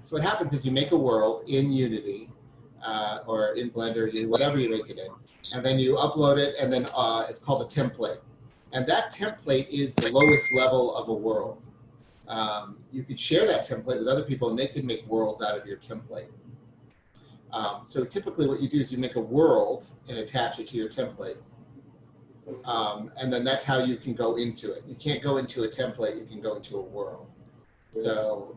So what happens is you make a world in Unity or in Blender, whatever you make it in, and then you upload it, and then it's called a template. And that template is the lowest level of a world. You could share that template with other people, and they could make worlds out of your template. So typically what you do is you make a world and attach it to your template. And then that's how you can go into it. You can't go into a template, you can go into a world. So,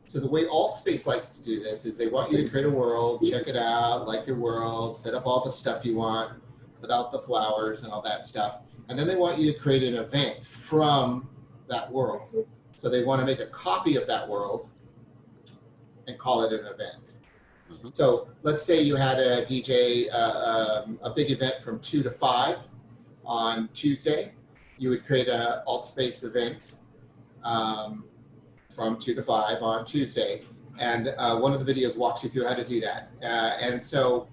so the way Altspace likes to do this is they want you to create a world, check it out, like your world, set up all the stuff you want, put out the flowers and all that stuff. And then they want you to create an event from that world. So they want to make a copy of that world and call it an event. So let's say you had a DJ, a big event from 2 to 5 on Tuesday. You would create an Altspace event from 2 to 5 on Tuesday. And one of the videos walks you through how to do that. And so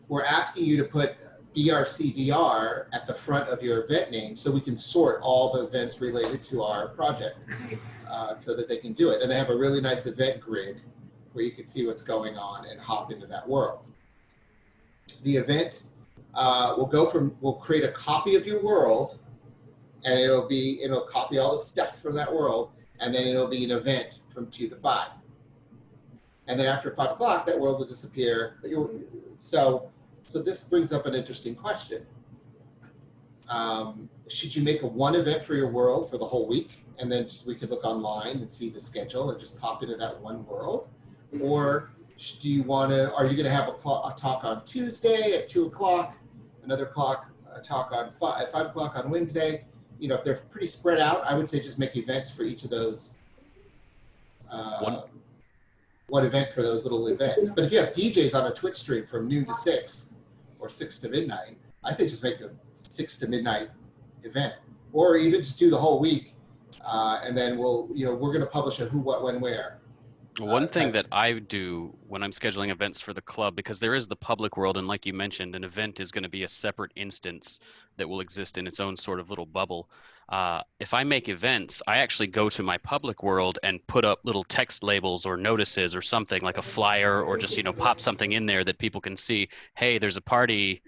we're asking you to put BRCvr at the front of your event name so we can sort all the events related to our project so that they can do it. And they have a really nice event grid where you can see what's going on and hop into that world. The event we'll create a copy of your world, and it'll copy all the stuff from that world, and then it'll be an event from 2 to 5. And then after 5 o'clock, that world will disappear. So this brings up an interesting question. Should you make one event for your world for the whole week, and then we could look online and see the schedule and just pop into that one world? Or do you are you going to have a talk on Tuesday at 2 o'clock, another talk on 5 o'clock on Wednesday? You know, if they're pretty spread out, I would say just make events for each of those. One event for those little events. But if you have DJs on a Twitch stream from noon to 6 or 6 to midnight, I say just make a 6 to midnight event, or even just do the whole week, and then we're going to publish a who, what, when, where. One thing that I do when I'm scheduling events for the club, because there is the public world, and like you mentioned, an event is going to be a separate instance that will exist in its own sort of little bubble. If I make events, I actually go to my public world and put up little text labels or notices or something like a flyer, or just, pop something in there that people can see, hey, there's a party,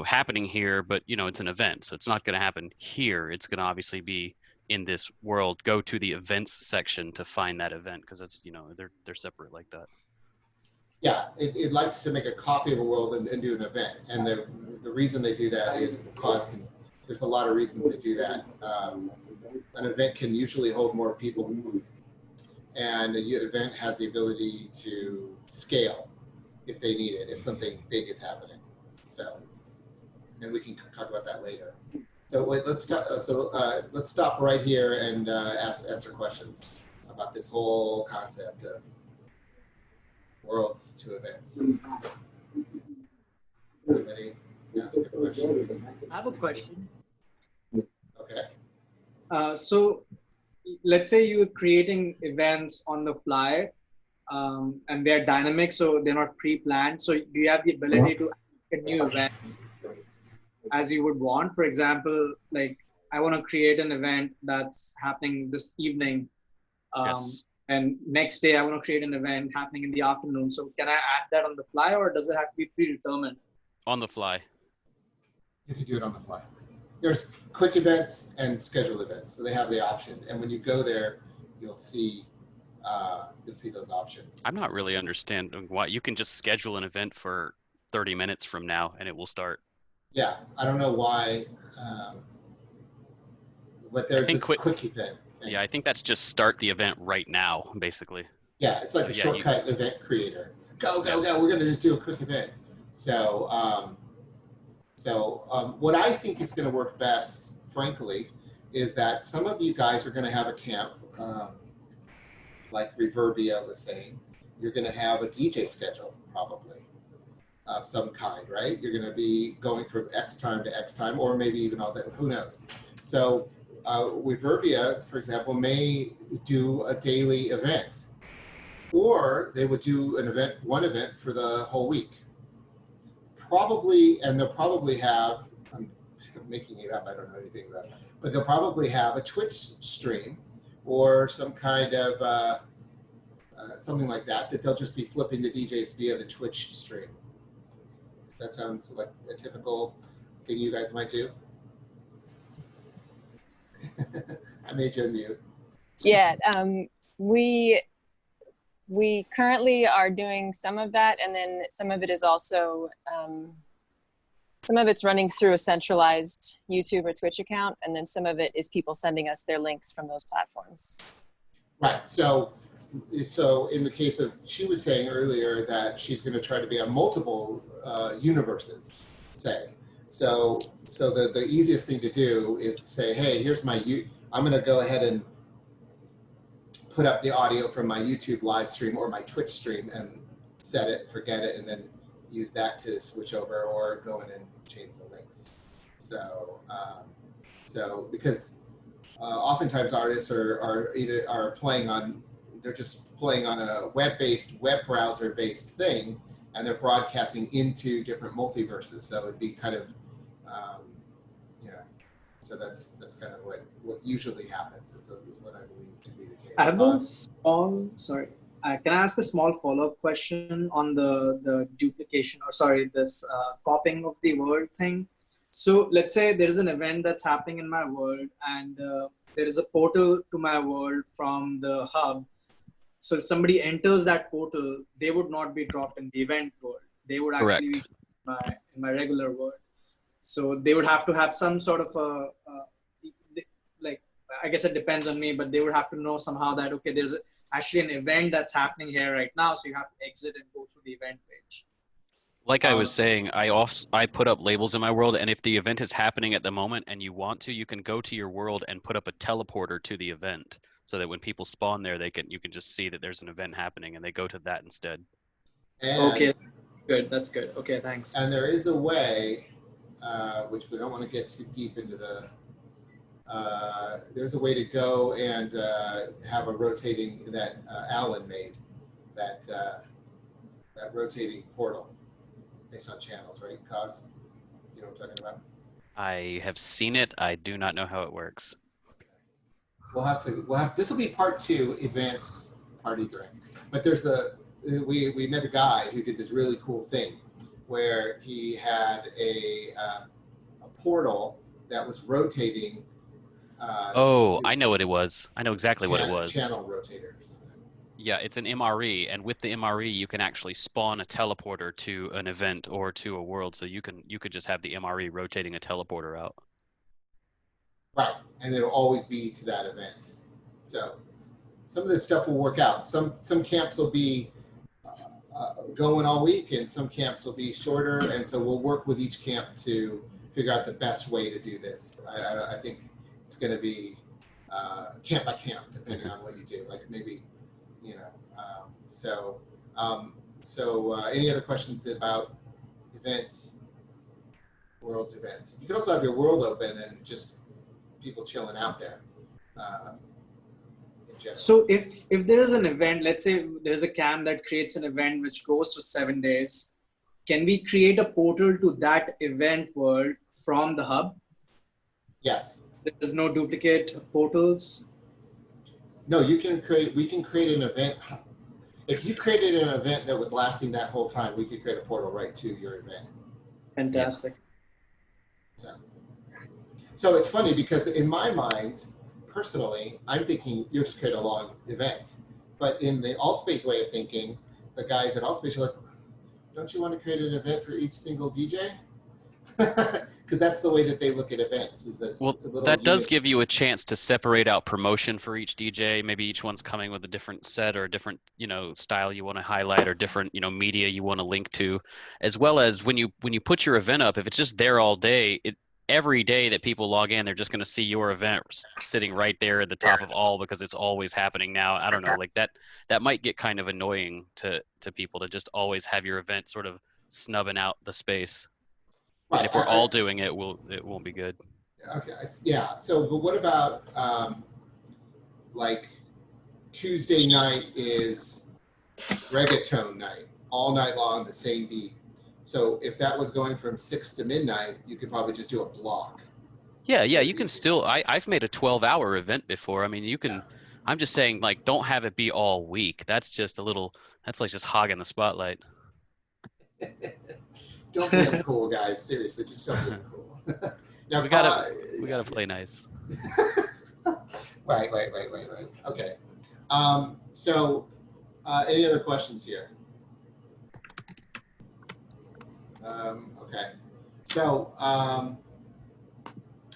happening here, but, it's an event. So it's not going to happen here. It's going to obviously be in this world. Go to the events section to find that event, because that's, they're separate like that. Yeah, it likes to make a copy of a world and do an event. And the reason they do that is because there's a lot of reasons they do that. An event can usually hold more people, and an event has the ability to scale if they need it, if something big is happening. So, and we can talk about that later. So let's stop right here and answer questions about this whole concept of worlds to events. Anybody ask a question? I have a question. Okay. So let's say you're creating events on the fly, and they're dynamic, so they're not pre-planned. So do you have the ability to add a new event as you would want? For example, like I want to create an event that's happening this evening, Yes. and next day I want to create an event happening in the afternoon. So can I add that on the fly, or does it have to be predetermined? On the fly. You can do it on the fly. There's quick events and scheduled events, so they have the option. And when you go there, you'll see those options. I'm not really understanding why you can just schedule an event for 30 minutes from now and it will start. Yeah, I don't know why, but there's this quick event thing. Yeah, I think that's just start the event right now, basically. Yeah, it's like a shortcut event creator. Go, we're going to just do a quick event. So, what I think is going to work best, frankly, is that some of you guys are going to have a camp, like Reverbia was saying. You're going to have a DJ schedule, probably, of some kind, right? You're going to be going from X time to X time, or maybe even all that, who knows? So Reverbia, for example, may do a daily event, or they would do one event for the whole week. Probably, and they'll probably have, I'm making it up, I don't know anything about it, but they'll probably have a Twitch stream or some kind of something like that they'll just be flipping the DJs via the Twitch stream. That sounds like a typical thing you guys might do. I made you unmute. Yeah, we currently are doing some of that, and then some of it is also some of it's running through a centralized YouTube or Twitch account, and then some of it is people sending us their links from those platforms. Right. So in the case of, she was saying earlier that she's going to try to be on multiple universes, say. So the easiest thing to do is to say, hey, here's my, I'm going to go ahead and put up the audio from my YouTube live stream or my Twitch stream and set it, forget it, and then use that to switch over or go in and change the links. So, because oftentimes artists are playing on, they're just playing on a web-based, web browser-based thing, and they're broadcasting into different multiverses. So it'd be kind of, so that's kind of what usually happens is what I believe to be the case. I have a small, sorry, can I ask a small follow-up question on the duplication, or sorry, this copying of the world thing? So let's say there is an event that's happening in my world, and there is a portal to my world from the hub. So if somebody enters that portal, they would not be dropped in the event world. They would actually be in my regular world. So they would have to have some sort of like, I guess it depends on me, but they would have to know somehow that, okay, there's actually an event that's happening here right now. So you have to exit and go through the event page. Like I was saying, I put up labels in my world, and if the event is happening at the moment and you want to, you can go to your world and put up a teleporter to the event, so that when people spawn there, you can just see that there's an event happening and they go to that instead. Okay, good. That's good. Okay, thanks. And there is a way, which we don't want to get too deep into the. There's a way to go and have a rotating that Alan made, that rotating portal based on channels, right, Cogs? You know what I'm talking about? I have seen it. I do not know how it works. This will be part 2, advanced party direct. But we met a guy who did this really cool thing where he had a portal that was rotating. I know what it was. I know exactly what it was. Channel rotator or something. Yeah, it's an MRE, and with the MRE, you can actually spawn a teleporter to an event or to a world. So you could just have the MRE rotating a teleporter out. Right, and it'll always be to that event. So some of this stuff will work out. Some camps will be going all week, and some camps will be shorter. And so we'll work with each camp to figure out the best way to do this. I think it's going to be camp by camp, depending on what you do. Like maybe, any other questions about events, world's events? You can also have your world open and just people chilling out there. So if there is an event, let's say there's a camp that creates an event which goes for 7 days, can we create a portal to that event world from the hub? Yes. There's no duplicate portals? No, we can create an event. If you created an event that was lasting that whole time, we could create a portal right to your event. Fantastic. So it's funny because in my mind, personally, I'm thinking you're just creating a long event. But in the Altspace way of thinking, the guys at Altspace are like, don't you want to create an event for each single DJ? Because that's the way that they look at events. That does give you a chance to separate out promotion for each DJ. Maybe each one's coming with a different set or a different, style you want to highlight or different, media you want to link to, as well as when you put your event up. If it's just there all day, every day that people log in, they're just going to see your event sitting right there at the top of all because it's always happening now. I don't know, like that might get kind of annoying to people to just always have your event sort of snubbing out the space. Right. And if we're all doing it, it won't be good. Okay. Yeah. So, but what about like Tuesday night is reggaeton night, all night long, the same beat. So if that was going from 6 to midnight, you could probably just do a block. Yeah, you can still. I've made a 12-hour event before. I mean, you can. I'm just saying, like, don't have it be all week. That's just a little. That's like just hogging the spotlight. Don't be uncool, guys. Seriously, just don't be uncool. Now, we gotta play nice. Right. Okay. So, any other questions here? Okay. So,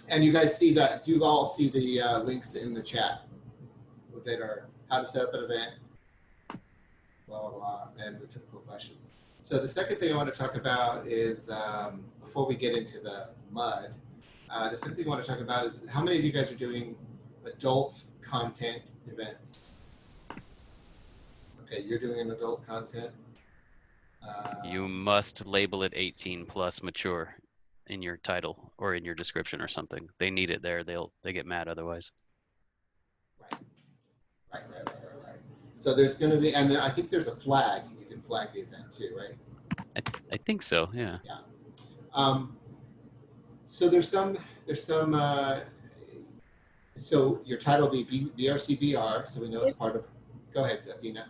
and you guys see that? Do you all see the links in the chat that are how to set up an event, blah blah blah, and the typical questions. So the second thing I want to talk about is before we get into the mud. The second thing I want to talk about is how many of you guys are doing adult content events? Okay, you're doing an adult content. You must label it 18 plus mature in your title or in your description or something. They need it there. They get mad otherwise. Right. So there's going to be, and I think there's a flag. You can flag the event too, right? I think so. Yeah. Yeah. So there's some. So your title will be BRCvr. So we know it's part of. Go ahead, Athena.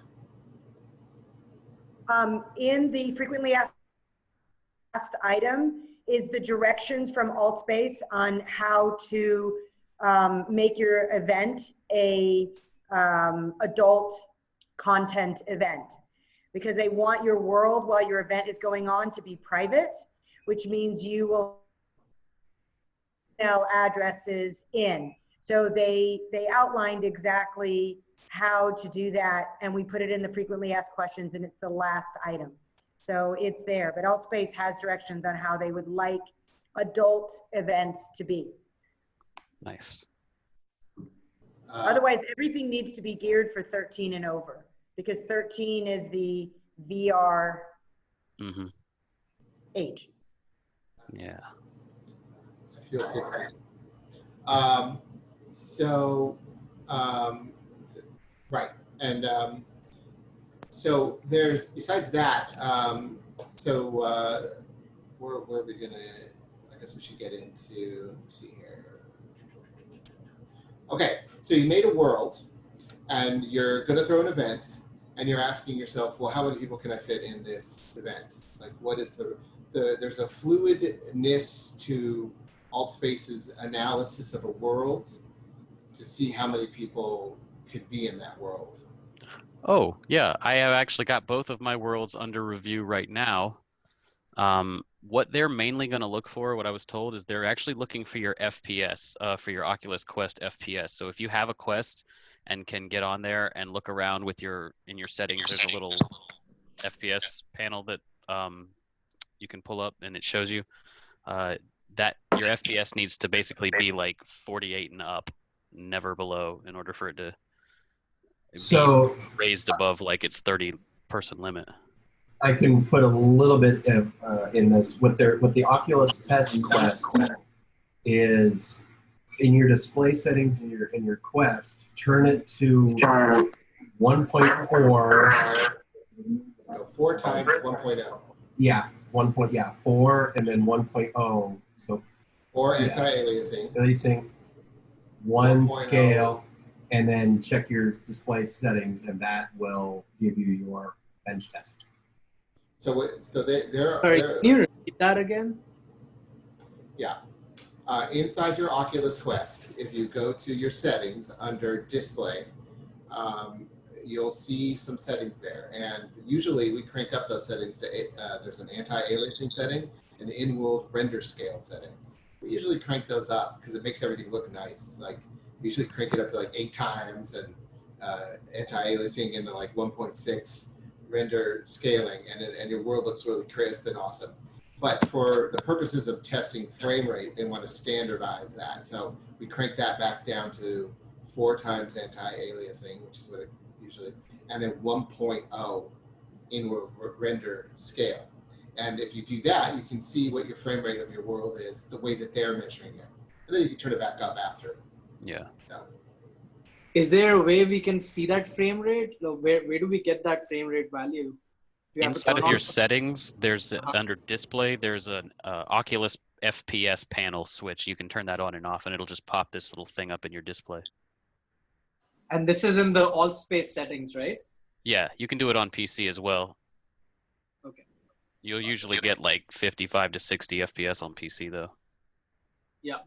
In the frequently asked item is the directions from Altspace on how to make your event a adult content event, because they want your world while your event is going on to be private, which means you will email addresses in. So they outlined exactly how to do that, and we put it in the frequently asked questions, and it's the last item. So it's there, but Altspace has directions on how they would like adult events to be. Nice. Otherwise, everything needs to be geared for 13 and over, because 13 is the VR age. Yeah. I feel 15. Right. And so there's, besides that, where are we going to, I guess we should get into, let's see here. Okay, so you made a world and you're going to throw an event and you're asking yourself, well, how many people can I fit in this event? Like, what is there's a fluidness to Altspace's analysis of a world to see how many people could be in that world. Oh, yeah. I have actually got both of my worlds under review right now. What they're mainly going to look for, what I was told, is they're actually looking for your FPS, for your Oculus Quest FPS. So if you have a Quest and can get on there and look around with in your settings, there's a little FPS panel that you can pull up and it shows you that your FPS needs to basically be like 48 and up, never below, in order for it to be raised above like its 30-person limit. I can put a little bit in this. What the Oculus Quest is, in your display settings in your Quest, turn it to 1.4. 4 times 1.0. Yeah, 4 and then 1.0. So 4 anti-aliasing. Aliasing, 1 scale, and then check your display settings, and that will give you your bench test. So they're Sorry, can you repeat that again? Yeah. Inside your Oculus Quest, if you go to your settings under display, you'll see some settings there. And usually we crank up those settings to, there's an anti-aliasing setting, an in-world render scale setting. We usually crank those up because it makes everything look nice. Like, we usually crank it up to like 8 times, and anti-aliasing into like 1.6 render scaling, and your world looks really crisp and awesome. But for the purposes of testing frame rate, they want to standardize that. So we crank that back down to 4 times anti-aliasing, which is what it usually, and then 1.0 in render scale. And if you do that, you can see what your frame rate of your world is, the way that they're measuring it. And then you can turn it back up after. Yeah. So. Is there a way we can see that frame rate? Where do we get that frame rate value? Inside of your settings, there's under display, there's an Oculus FPS panel switch. You can turn that on and off, and it'll just pop this little thing up in your display. And this is in the alt space settings, right? Yeah, you can do it on PC as well. Okay. You'll usually get like 55 to 60 FPS on PC though. Yeah.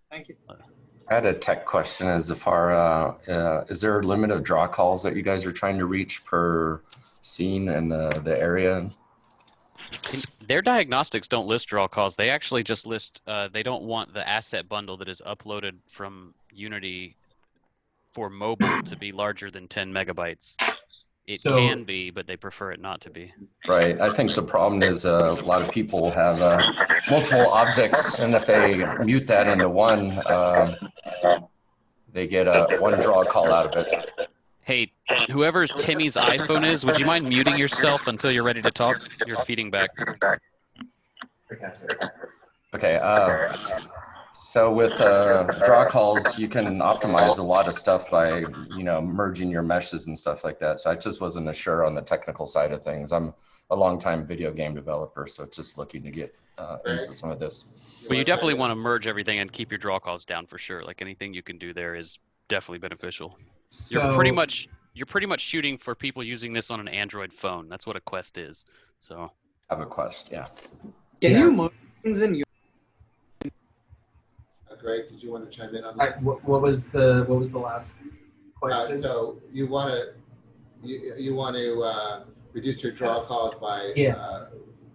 Thank you. I had a tech question as far, is there a limit of draw calls that you guys are trying to reach per scene in the area? Their diagnostics don't list draw calls. They actually just list, they don't want the asset bundle that is uploaded from Unity for mobile to be larger than 10 megabytes. It So- can be, but they prefer it not to be. Right. I think the problem is a lot of people have multiple objects, and if they mute that into one, they get one draw call out of it. Hey, whoever Timmy's iPhone is, would you mind muting yourself until you're ready to talk? You're feeding back. Okay. So with draw calls, you can optimize a lot of stuff by, merging your meshes and stuff like that. So I just wasn't sure on the technical side of things. I'm a longtime video game developer, so just looking to get into some of this. Well, you definitely want to merge everything and keep your draw calls down for sure. Like anything you can do there is definitely beneficial. You're pretty much shooting for people using this on an Android phone. That's what a Quest is. So I have a Quest, yeah. Can you merge things in Greg, did you want to chime in on this? What was the last question? So you want to reduce your draw calls by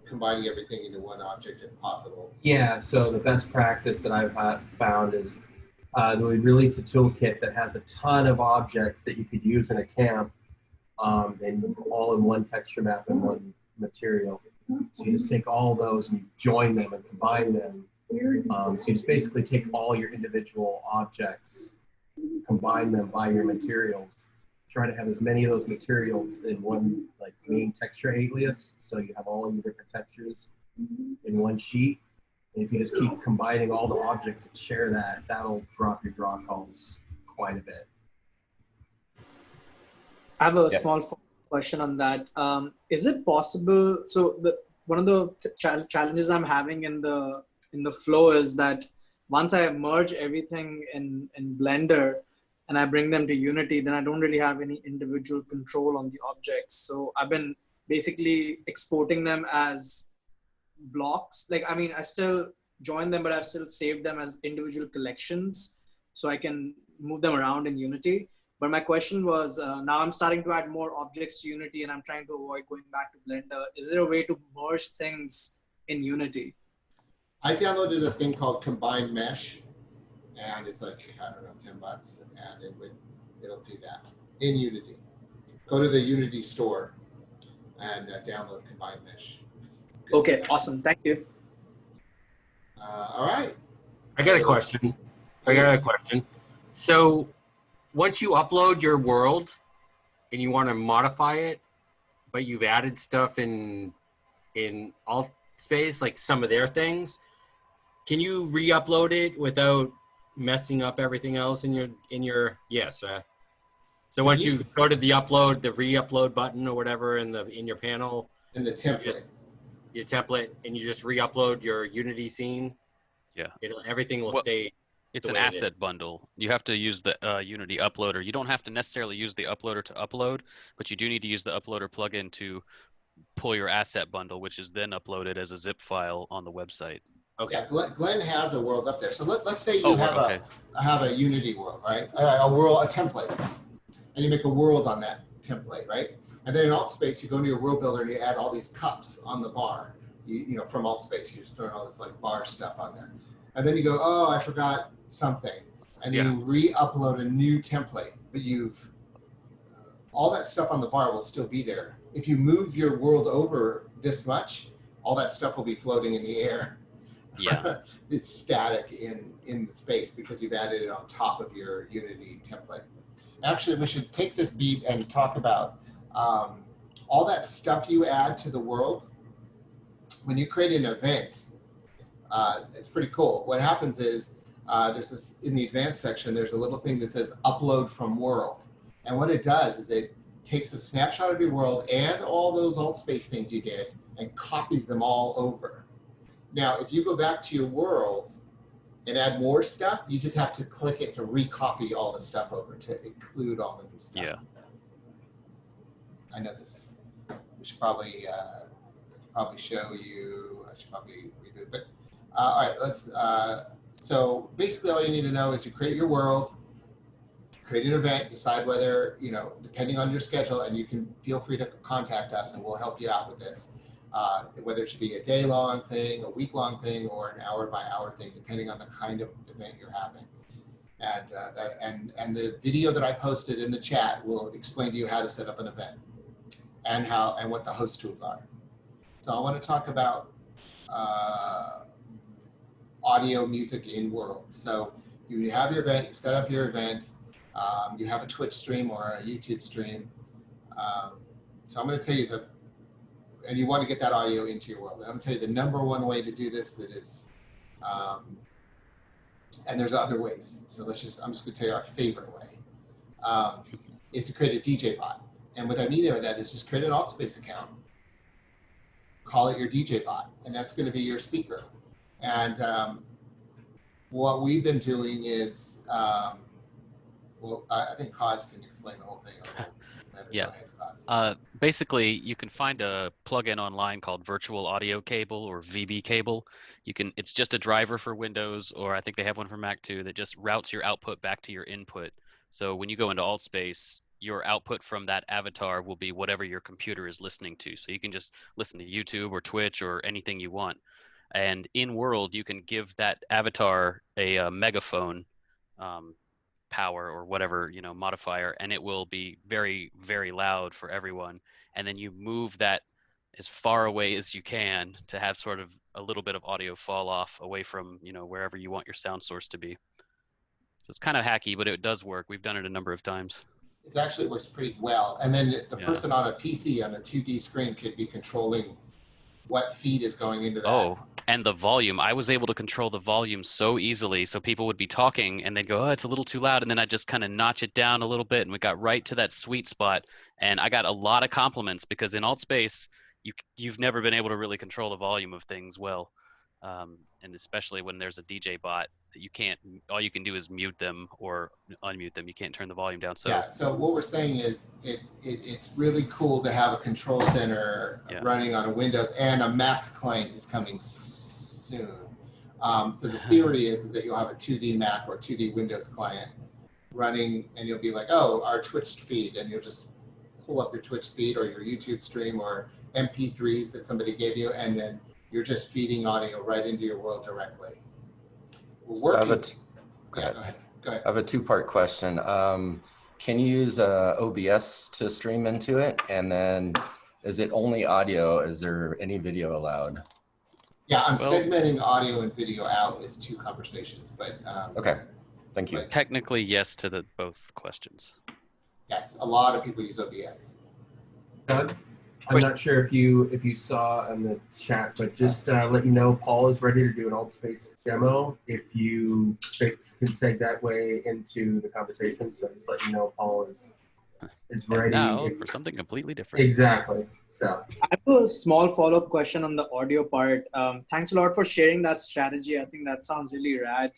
combining everything into one object if possible. Yeah, so the best practice that I've found is we release a toolkit that has a ton of objects that you could use in a camp, and all in one texture map and one material. So you just take all those and you join them and combine them. So you just basically take all your individual objects, combine them by your materials, try to have as many of those materials in one main texture alias. So you have all your different textures in one sheet. And if you just keep combining all the objects and share that, that'll drop your draw calls quite a bit. I have a small question on that. Is it possible? So one of the challenges I'm having in the flow is that once I merge everything in Blender and I bring them to Unity, then I don't really have any individual control on the objects. So I've been basically exporting them as blocks. I still join them, but I've still saved them as individual collections so I can move them around in Unity. But my question was, now I'm starting to add more objects to Unity and I'm trying to avoid going back to Blender. Is there a way to merge things in Unity? I downloaded a thing called Combined Mesh, and it's like, I don't know, $10, and it'll do that in Unity. Go to the Unity store and download Combined Mesh. Okay, awesome. Thank you. All right. I got a question. So once you upload your world and you want to modify it, but you've added stuff in alt space, like some of their things, can you re-upload it without messing up everything else in your yes? So once you go to the re-upload button or whatever in your panel, in the template, your template, and you just re-upload your Unity scene. Yeah, everything will stay. It's an asset bundle. You have to use the Unity uploader. You don't have to necessarily use the uploader to upload, but you do need to use the uploader plugin to pull your asset bundle, which is then uploaded as a zip file on the website. Okay. Yeah, Glenn has a world up there. So let's say you have a Unity world, right? A template, and you make a world on that template, right? And then in AltSpace, you go into your world builder and you add all these cups on the bar. From AltSpace, you just throw all this bar stuff on there, and then you go, oh, I forgot something, and you re-upload a new template, but all that stuff on the bar will still be there. If you move your world over this much, all that stuff will be floating in the air. Yeah. It's static in the space because you've added it on top of your Unity template. Actually, we should take this beat and talk about all that stuff you add to the world. When you create an event, it's pretty cool. What happens is there's this, in the advanced section, there's a little thing that says upload from world. And what it does is it takes a snapshot of your world and all those alt space things you did and copies them all over. Now, if you go back to your world and add more stuff, you just have to click it to recopy all the stuff over to include all the new stuff. Yeah. I know this. We should probably show you. I should probably reboot. But all right, let's. So basically, all you need to know is you create your world, create an event, decide whether, depending on your schedule, and you can feel free to contact us and we'll help you out with this. Whether it should be a day-long thing, a week-long thing, or an hour-by-hour thing, depending on the kind of event you're having. And the video that I posted in the chat will explain to you how to set up an event and what the host tools are. So I want to talk about audio, music in world. So you have your event, you set up your event, you have a Twitch stream or a YouTube stream. So I'm going to tell you and you want to get that audio into your world. And I'm going to tell you the number one way to do this that is, and there's other ways. So I'm just going to tell you our favorite way, is to create a DJ bot. And what I mean by that is just create an AltSpace account, call it your DJ bot, and that's going to be your speaker. And what we've been doing is, I think Kaz can explain the whole thing a little better. Yeah. Basically, you can find a plugin online called Virtual Audio Cable or VB Cable. It's just a driver for Windows, or I think they have one for Mac too, that just routes your output back to your input. So when you go into AltSpace, your output from that avatar will be whatever your computer is listening to. So you can just listen to YouTube or Twitch or anything you want. And in world, you can give that avatar a megaphone power or whatever, modifier, and it will be very, very loud for everyone. And then you move that as far away as you can to have sort of a little bit of audio fall off away from, wherever you want your sound source to be. So it's kind of hacky, but it does work. We've done it a number of times. It actually works pretty well. And then the person on a PC on a 2D screen could be controlling what feed is going into that. Oh, and the volume. I was able to control the volume so easily. So people would be talking and they'd go, oh, it's a little too loud. And then I just kind of notch it down a little bit. And we got right to that sweet spot. And I got a lot of compliments because in AltSpace, you've never been able to really control the volume of things well. And especially when there's a DJ bot, that all you can do is mute them or unmute them. You can't turn the volume down. So yeah, so what we're saying is it's really cool to have a control center running on a Windows, and a Mac client is coming soon. So the theory is that you'll have a 2D Mac or 2D Windows client running, and you'll be like, oh, our Twitch feed, and you'll just pull up your Twitch feed or your YouTube stream or MP3s that somebody gave you, and then you're just feeding audio right into your world directly. We're working. Go ahead. I have a two-part question. Can you use OBS to stream into it? And then is it only audio? Is there any video allowed? Yeah, I'm segmenting audio and video out as two conversations, but okay, thank you. Technically, yes to both questions. Yes, a lot of people use OBS. Doug, I'm not sure if you saw in the chat, but just let you know, Paul is ready to do an AltSpace demo. If you can segue that way into the conversation, so just let you know Paul is ready. Now for something completely different. Exactly. So I have a small follow-up question on the audio part. Thanks a lot for sharing that strategy. I think that sounds really rad.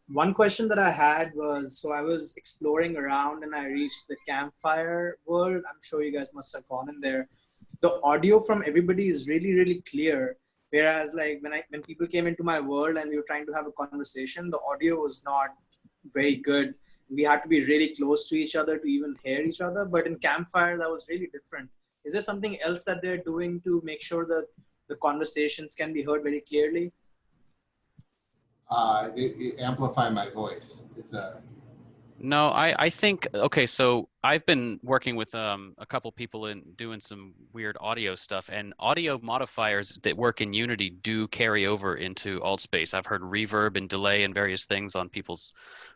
One question that I had was, so I was exploring around and I reached the campfire world. I'm sure you guys must have gone in there. The audio from everybody is really, really clear. Whereas like when people came into my world and we were trying to have a conversation, the audio was not very good. We had to be really close to each other to even hear each other. But in campfire, that was really different. Is there something else that they're doing to make sure that the conversations can be heard very clearly? Amplify my voice. No, I think, okay, so I've been working with a couple people in doing some weird audio stuff, and audio modifiers that work in Unity do carry over into AltSpace. I've heard reverb and delay and various things on people's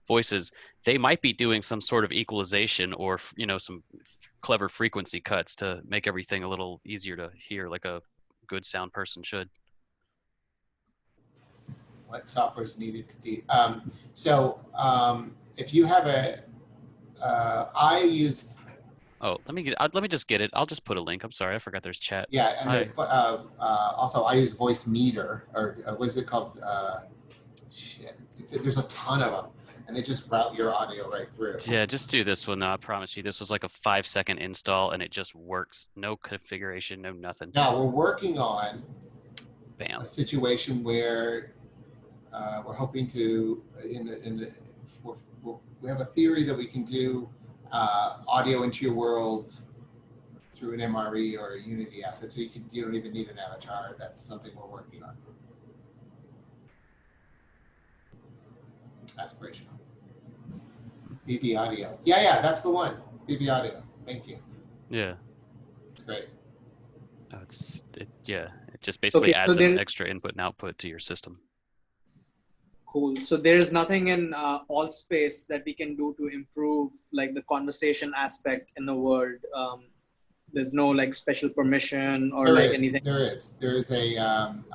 voices. They might be doing some sort of equalization or, some clever frequency cuts to make everything a little easier to hear, like a good sound person should. What software is needed to do? If you have I used. Oh, let me just get it. I'll just put a link. I'm sorry, I forgot there's chat. Yeah, and there's also I use Voice Meter, or what is it called? Shit. There's a ton of them, and they just route your audio right through. Yeah, just do this one. Though, I promise you, this was like a 5-second install, and it just works. No configuration, no nothing. Now we're working on Bam. a situation where we're hoping to we have a theory that we can do audio into your world through an MRE or a Unity asset, so you don't even need an avatar. That's something we're working on. Aspirational. BB Audio. Yeah, that's the one. BB Audio. Thank you. Yeah. It's great. Oh, it just basically Okay, so adds then- an extra input and output to your system. Cool. So there's nothing in Altspace that we can do to improve like the conversation aspect in the world. There's no like special permission or anything. There is a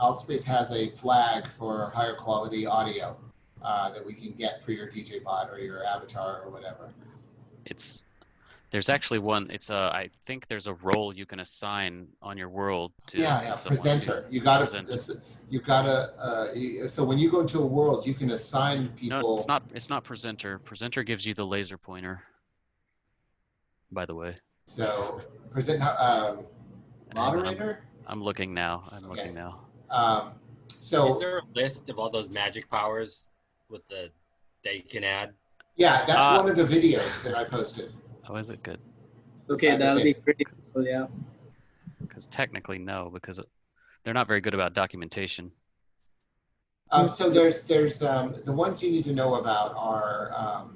Altspace has a flag for higher quality audio that we can get for your DJ bot or your avatar or whatever. There's actually one. I think there's a role you can assign on your world to. Yeah, someone. presenter. You gotta. So when you go into a world, you can assign people. No, it's not presenter. Presenter gives you the laser pointer. By the way. So moderator. I'm looking now. So is there a list of all those magic powers that you can add? Yeah, that's one of the videos that I posted. Oh, is it good? Okay, that'll be pretty cool, yeah. Because technically, no, because they're not very good about documentation. So there's the ones you need to know about are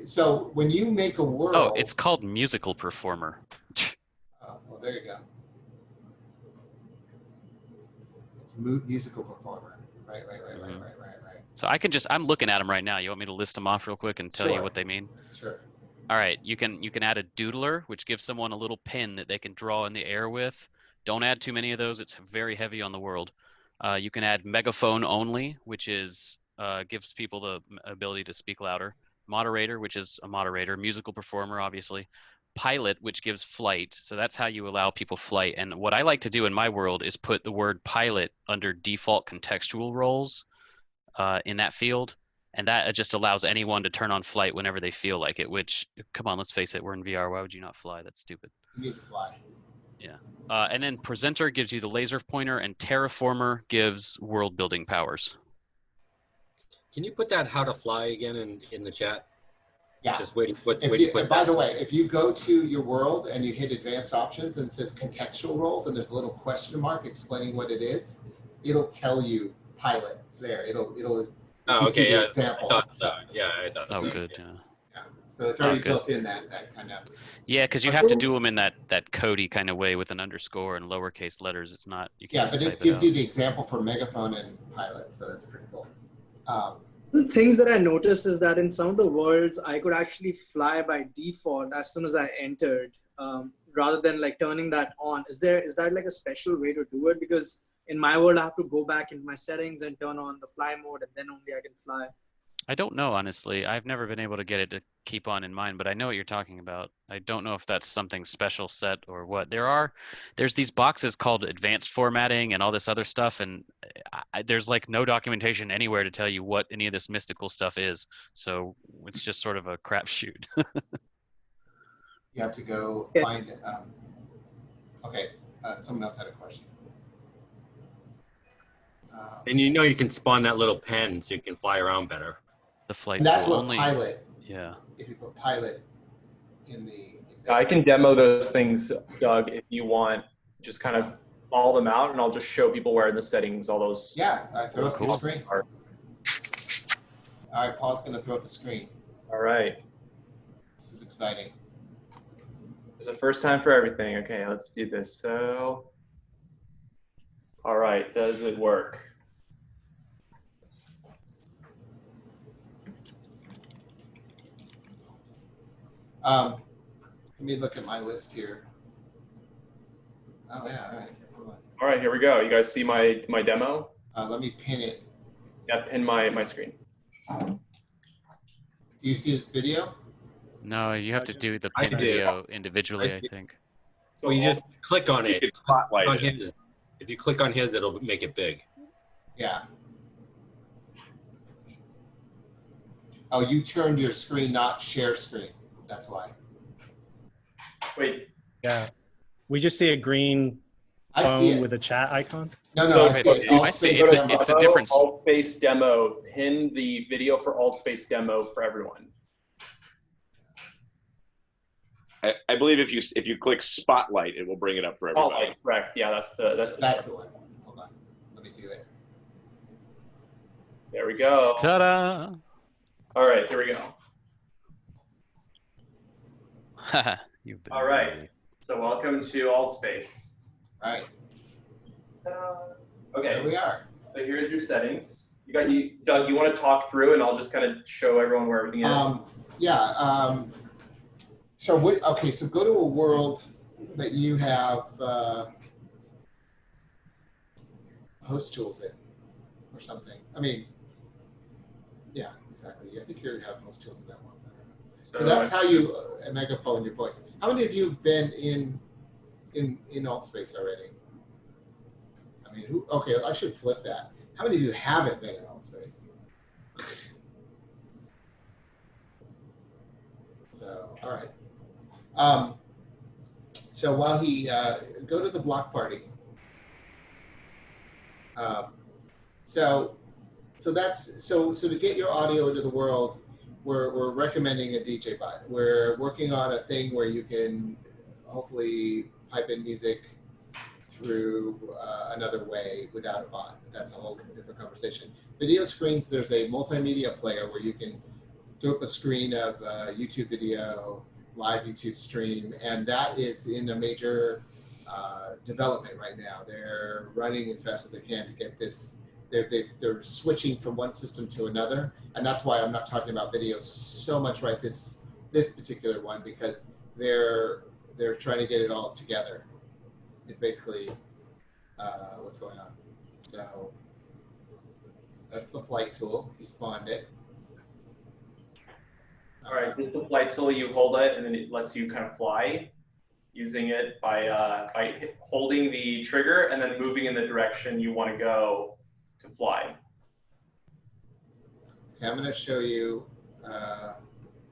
so when you make a world. Oh, it's called musical performer. Oh, well, there you go. It's musical performer. Right. So I'm looking at them right now. You want me to list them off real quick and tell you what they mean? Sure. All right, you can add a Doodler, which gives someone a little pin that they can draw in the air with. Don't add too many of those. It's very heavy on the world. You can add megaphone only, which is gives people the ability to speak louder. Moderator, which is a moderator. Musical performer, obviously. Pilot, which gives flight. So that's how you allow people flight. And what I like to do in my world is put the word pilot under default contextual roles in that field. And that just allows anyone to turn on flight whenever they feel like it, which, come on, let's face it, we're in VR. Why would you not fly? That's stupid. You need to fly. Yeah. And then presenter gives you the laser pointer, and terraformer gives world building powers. Can you put that how to fly again in the chat? Yeah. Just waiting. By the way, if you go to your world and you hit advanced options and it says contextual roles and there's a little question mark explaining what it is, it'll tell you pilot there. It'll Oh, okay. Yeah. Example. I thought so. Good. Yeah. So it's already built in that kind of. Yeah, because you have to do them in that codey kind of way with an underscore and lowercase letters. It's not. You can't Yeah, but it gives you the example for megaphone and pilot, so that's pretty cool. The things that I noticed is that in some of the worlds, I could actually fly by default as soon as I entered, rather than like turning that on. Is that like a special way to do it? Because in my world, I have to go back into my settings and turn on the fly mode, and then only I can fly. I don't know, honestly. I've never been able to get it to keep on in mind, but I know what you're talking about. I don't know if that's something special set or what. There's these boxes called advanced formatting and all this other stuff, and there's like no documentation anywhere to tell you what any of this mystical stuff is. So it's just sort of a crapshoot. You have to go find it. Okay, someone else had a question. And you can spawn that little pen so you can fly around better. The flight. And that's what pilot. Yeah. If you put pilot in the. I can demo those things, Doug, if you want. Just kind of all them out, and I'll just show people where in the settings all those. Yeah, throw up your screen. All right, Paul's going to throw up a screen. All right. This is exciting. There's a first time for everything. Okay, let's do this. So, all right, does it work? Let me look at my list here. Oh yeah, all right. Hold on. All right, here we go. You guys see my demo? Let me pin it. Yeah, pin my screen. Do you see this video? No, you have to do the pin video individually, I think. So you just click on it. Spotlight. If you click on his, it'll make it big. Yeah. Oh, you turned your screen, not share screen. That's why. Wait. Yeah. We just see a green I see phone it. with a chat icon. No, So I see it. Alt I see space it's a, demo. it's a difference. Alt space demo. Pin the video for alt space demo for everyone. I believe if you click spotlight, it will bring it up for everybody. Spotlight, correct. Yeah, that's That's the one. Hold on. Let me do it. There we go. Ta-da! All right, here we go. You've been All right. So welcome to AltSpace. All right. Okay. There we are. So here's your settings. Doug, you want to talk through, and I'll just kind of show everyone where everything is. Yeah. So okay. So go to a world that you have host tools in, or something. I mean, yeah, exactly. I think you have host tools in that one. So that's how you megaphone your voice. How many of you have been in AltSpace already? I mean, okay, I should flip that. How many of you haven't been in AltSpace? So, all right. So while he go to the block party. So to get your audio into the world, we're recommending a DJ bot. We're working on a thing where you can hopefully pipe in music through another way without a bot. But that's a whole different conversation. Video screens, there's a multimedia player where you can throw up a screen of YouTube video, live YouTube stream, and that is in a major development right now. They're running as fast as they can to get this. They're switching from one system to another, and that's why I'm not talking about video so much right this particular one, because they're trying to get it all together. It's basically what's going on. So that's the flight tool. He spawned it. All right, this is the flight tool. You hold it, and then it lets you kind of fly, using it by holding the trigger and then moving in the direction you want to go to fly. Okay, I'm going to show you.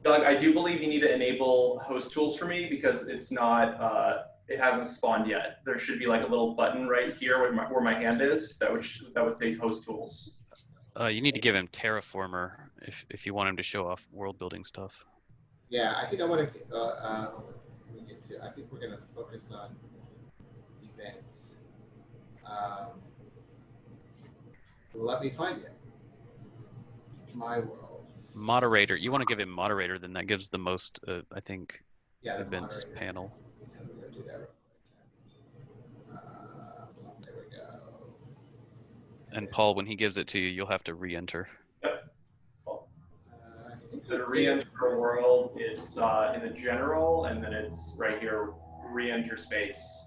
Doug, I do believe you need to enable host tools for me because it's not. It hasn't spawned yet. There should be like a little button right here where my hand is that would say host tools. You need to give him Terraformer if you want him to show off world building stuff. Yeah, I think I want to. I think we're going to focus on events. Let me find it. My worlds. Moderator. You want to give him moderator, then that gives the most, I think, Yeah, events moderator. panel. Yeah, we're going to do that real quick. There we go. And Paul, when he gives it to you, you'll have to re-enter. So to re-enter a world, it's in the general, and then it's right here, re-enter space.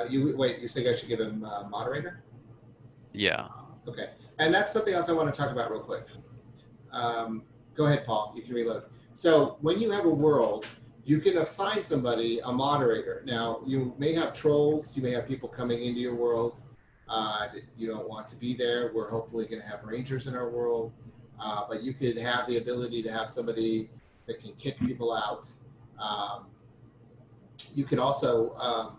You think I should give him moderator? Yeah. Okay, and that's something else I want to talk about real quick. Go ahead, Paul. You can reload. So when you have a world, you can assign somebody a moderator. Now, you may have trolls. You may have people coming into your world that you don't want to be there. We're hopefully going to have rangers in our world. But you could have the ability to have somebody that can kick people out. You could also,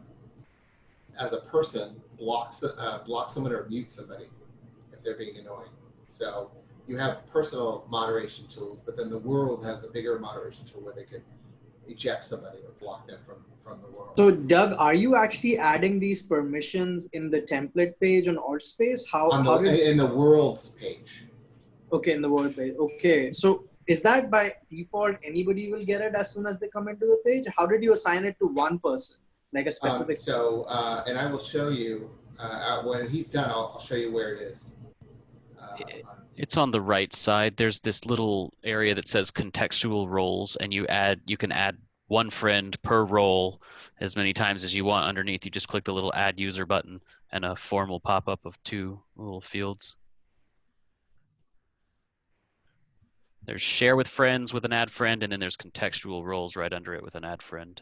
as a person, block someone or mute somebody if they're being annoying. So you have personal moderation tools, but then the world has a bigger moderation tool where they can eject somebody or block them from the world. So Doug, are you actually adding these permissions in the template page on AltSpace? In the worlds page. Okay, in the world page. Okay, so is that by default anybody will get it as soon as they come into the page? How did you assign it to one person, like a specific? And I will show you when he's done. I'll show you where it is. It's on the right side. There's this little area that says contextual roles, and you can add one friend per role as many times as you want. Underneath, you just click the little add user button, and a form will pop up of 2 little fields. There's share with friends with an add friend, and then there's contextual roles right under it with an add friend.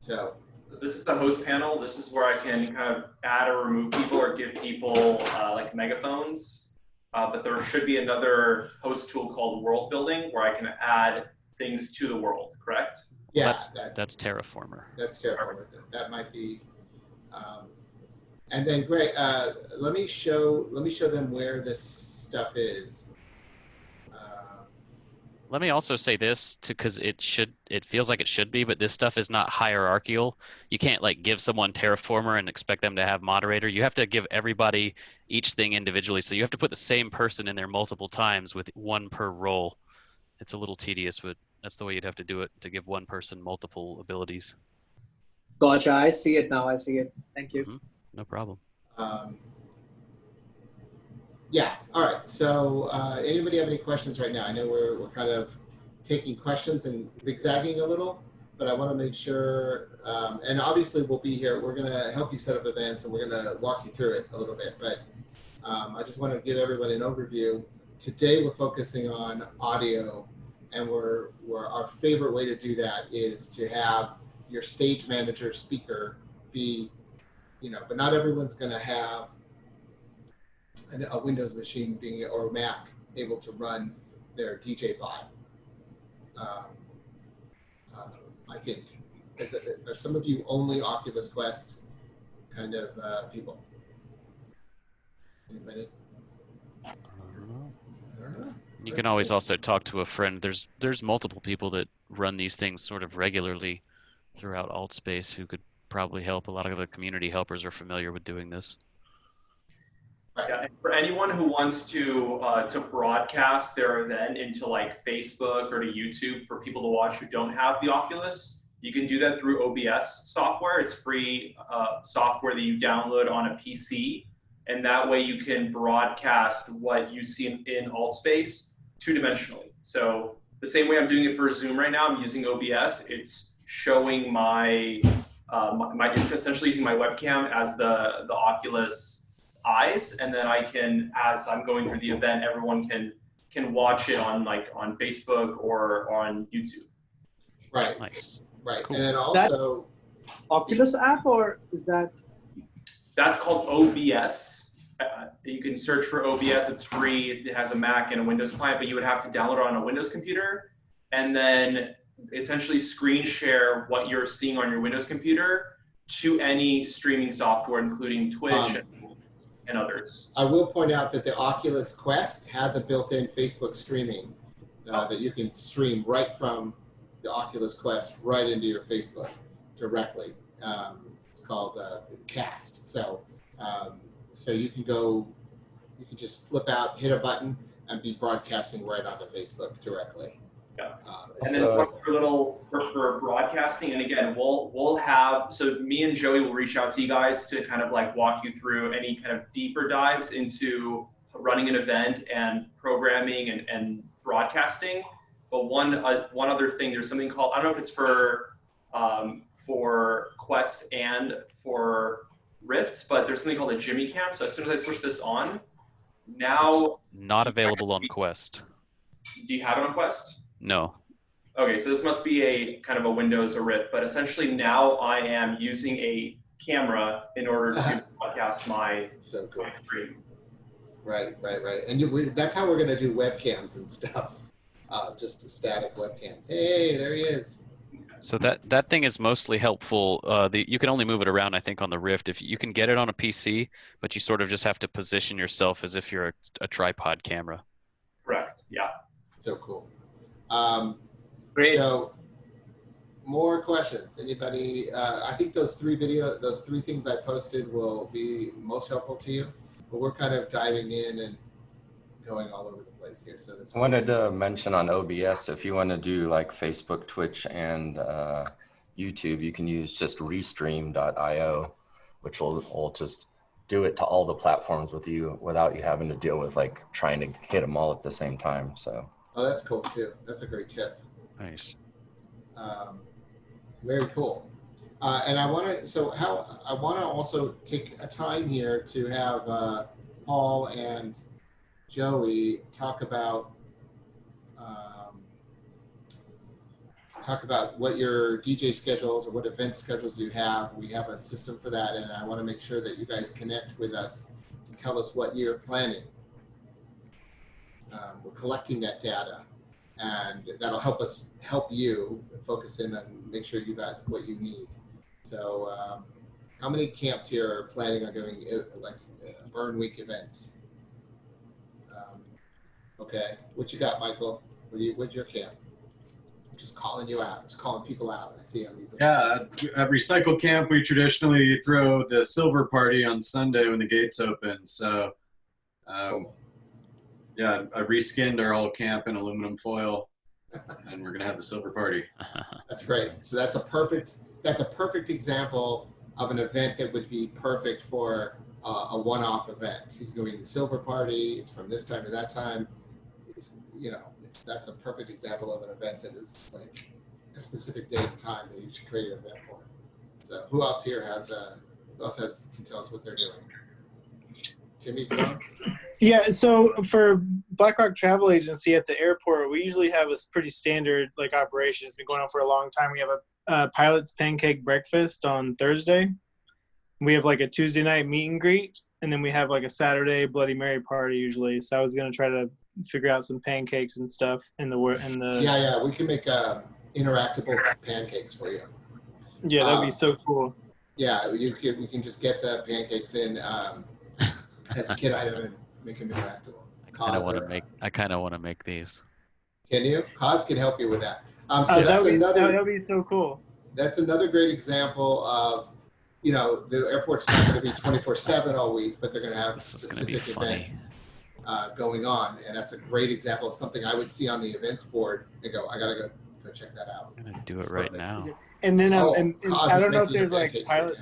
So this is the host panel. This is where I can kind of add or remove people or give people like megaphones. But there should be another host tool called world building where I can add things to the world, correct? yeah, that's Terraformer. That's Terraformer. That might be. And then great. Let me show them where this stuff is. Let me also say this because it feels like it should be, but this stuff is not hierarchical. You can't like give someone Terraformer and expect them to have moderator. You have to give everybody each thing individually. So you have to put the same person in there multiple times with one per role. It's a little tedious, but that's the way you'd have to do it to give one person multiple abilities. Gotcha. I see it now. I see it. Thank you. Mm-hmm. No problem. Yeah. All right. So anybody have any questions right now? I know we're kind of taking questions and zigzagging a little, but I want to make sure, and obviously we'll be here. We're going to help you set up events and we're going to walk you through it a little bit, but I just want to give everybody an overview. Today we're focusing on audio, and our favorite way to do that is to have your stage manager speaker be, but not everyone's going to have a Windows machine or Mac able to run their DJ bot. I think are some of you only Oculus Quest kind of people? Anybody? I don't know. You can always also talk to a friend. There's multiple people that run these things sort of regularly throughout AltSpace who could probably help. A lot of the community helpers are familiar with doing this. Yeah, and for anyone who wants to broadcast their event into like Facebook or to YouTube for people to watch who don't have the Oculus, you can do that through OBS software. It's free software that you download on a PC, and that way you can broadcast what you see in AltSpace two-dimensionally. So the same way I'm doing it for Zoom right now, I'm using OBS. It's showing it's essentially using my webcam as the Oculus eyes, and then I can, as I'm going through the event, everyone can watch it on Facebook or on YouTube. Right. Nice. Right. Cool. And then also Oculus app, or is that? That's called OBS. You can search for OBS. It's free. It has a Mac and a Windows client, but you would have to download it on a Windows computer and then essentially screen share what you're seeing on your Windows computer to any streaming software, including Twitch and others. I will point out that the Oculus Quest has a built-in Facebook streaming that you can stream right from the Oculus Quest right into your Facebook directly. It's called Cast. So you can just flip out, hit a button, and be broadcasting right onto Facebook directly. Yeah. And then for broadcasting, and again, we'll have, so me and Joey will reach out to you guys to kind of like walk you through any kind of deeper dives into running an event and programming and broadcasting. But one other thing, there's something called, I don't know if it's for Quests and for Rifts, but there's something called a Jimmy Cam. So as soon as I switch this on, now it's not available on Quest. Do you have it on Quest? No. Okay, so this must be a kind of a Windows or Rift, but essentially now I am using a camera in order to broadcast my stream. Right. And that's how we're going to do webcams and stuff. Just static webcams. Hey, there he is. So that thing is mostly helpful. You can only move it around, I think, on the Rift. If you can get it on a PC, but you sort of just have to position yourself as if you're a tripod camera. Correct. Yeah. So cool. Great. So, more questions? Anybody? I think those three things I posted will be most helpful to you. But we're kind of diving in and going all over the place here. So this. I wanted to mention on OBS, if you want to do like Facebook, Twitch, and YouTube, you can use just restream.io, which will just do it to all the platforms without you having to deal with like trying to hit them all at the same time. So. Oh, that's cool too. That's a great tip. Nice. Very cool. And I want to also take a time here to have Paul and Joey talk about talk about what your DJ schedules or what event schedules you have. We have a system for that, and I want to make sure that you guys connect with us to tell us what you're planning. We're collecting that data, and that'll help us help you focus in and make sure you got what you need. So how many camps here are planning on doing like burn week events? Okay, what you got, Michael? What's your camp? I'm just calling you out, just calling people out. I see on these. Yeah, at Recycle Camp, we traditionally throw the silver party on Sunday when the gates open. So, Cool. yeah, I reskinned our whole camp in aluminum foil, and we're gonna have the silver party. That's great. So that's a perfect example of an event that would be perfect for a one-off event. He's doing the silver party. It's from this time to that time. That's a perfect example of an event that is like a specific date and time that you should create an event for. So who else here can tell us what they're doing? Timmy's phone? Yeah, so for BlackRock Travel Agency at the airport, we usually have a pretty standard like operation. It's been going on for a long time. We have a pilot's pancake breakfast on Thursday. We have like a Tuesday night meet and greet, and then we have like a Saturday Bloody Mary party usually. So I was gonna try to figure out some pancakes and stuff in the. Yeah, we can make interactable pancakes for you. Yeah, that'd be so cool. Yeah, we can just get the pancakes in as a kid item and make them interactable. I kind of want to make these. Can you? Cause can help you with that. So that would be so cool. That's another great example of, the airport's not going to be 24/7 all week, but they're going to have specific events going on, and that's a great example of something I would see on the events board and go, I gotta go check that out. I'm gonna do it right now. And then and I don't know if there's like pilot.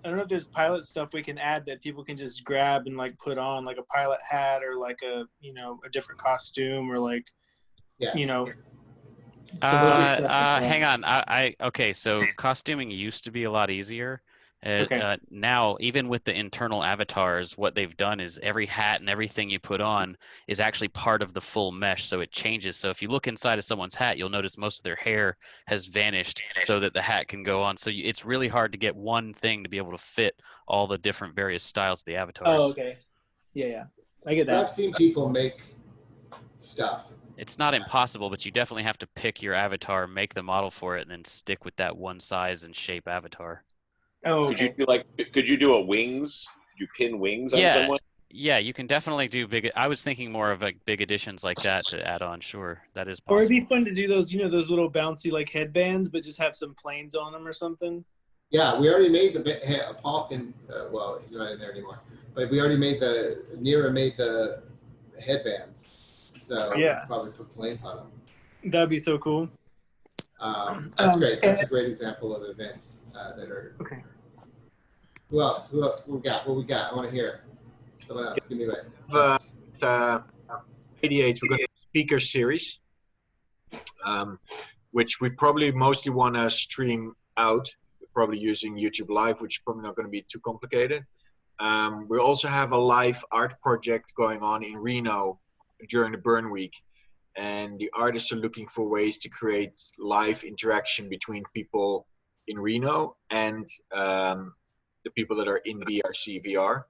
I don't know if there's pilot stuff we can add that people can just grab and like put on, like a pilot hat or like a different costume or like hang on. Okay, so costuming used to be a lot easier. Now, even with the internal avatars, what they've done is every hat and everything you put on is actually part of the full mesh, so it changes. So if you look inside of someone's hat, you'll notice most of their hair has vanished so that the hat can go on. So it's really hard to get one thing to be able to fit all the different various styles of the avatars. Oh, okay. Yeah. I get that. But I've seen people make stuff. It's not impossible, but you definitely have to pick your avatar, make the model for it, and then stick with that one size and shape avatar. Oh, okay. Could you do a wings? Could you pin wings on someone? Yeah, you can definitely do big. I was thinking more of like big additions like that to add on. Sure, that is possible. Or it'd be fun to do those, those little bouncy like headbands, but just have some planes on them or something. Yeah, we already made Paul can. Well, he's not in there anymore. But we already made Nira made the headbands. So yeah, probably put planes on them. That'd be so cool. That's great. That's a great example of events that are. Okay. Who else? What we got? I want to hear. Someone else. Give me a 88, we're going to do a speaker series, which we probably mostly want to stream out. We're probably using YouTube Live, which is probably not going to be too complicated. We also have a live art project going on in Reno during the burn week, and the artists are looking for ways to create live interaction between people in Reno and the people that are in BRCvr.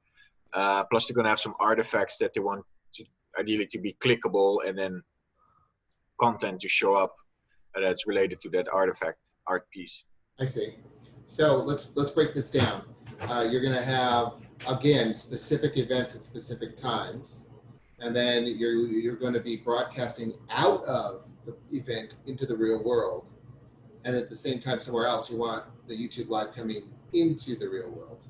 Plus they're going to have some artifacts that they want to ideally to be clickable, and then content to show up that's related to that art piece. I see. So let's break this down. You're going to have, again, specific events at specific times. And then you're going to be broadcasting out of the event into the real world. And at the same time, somewhere else, you want the YouTube Live coming into the real world,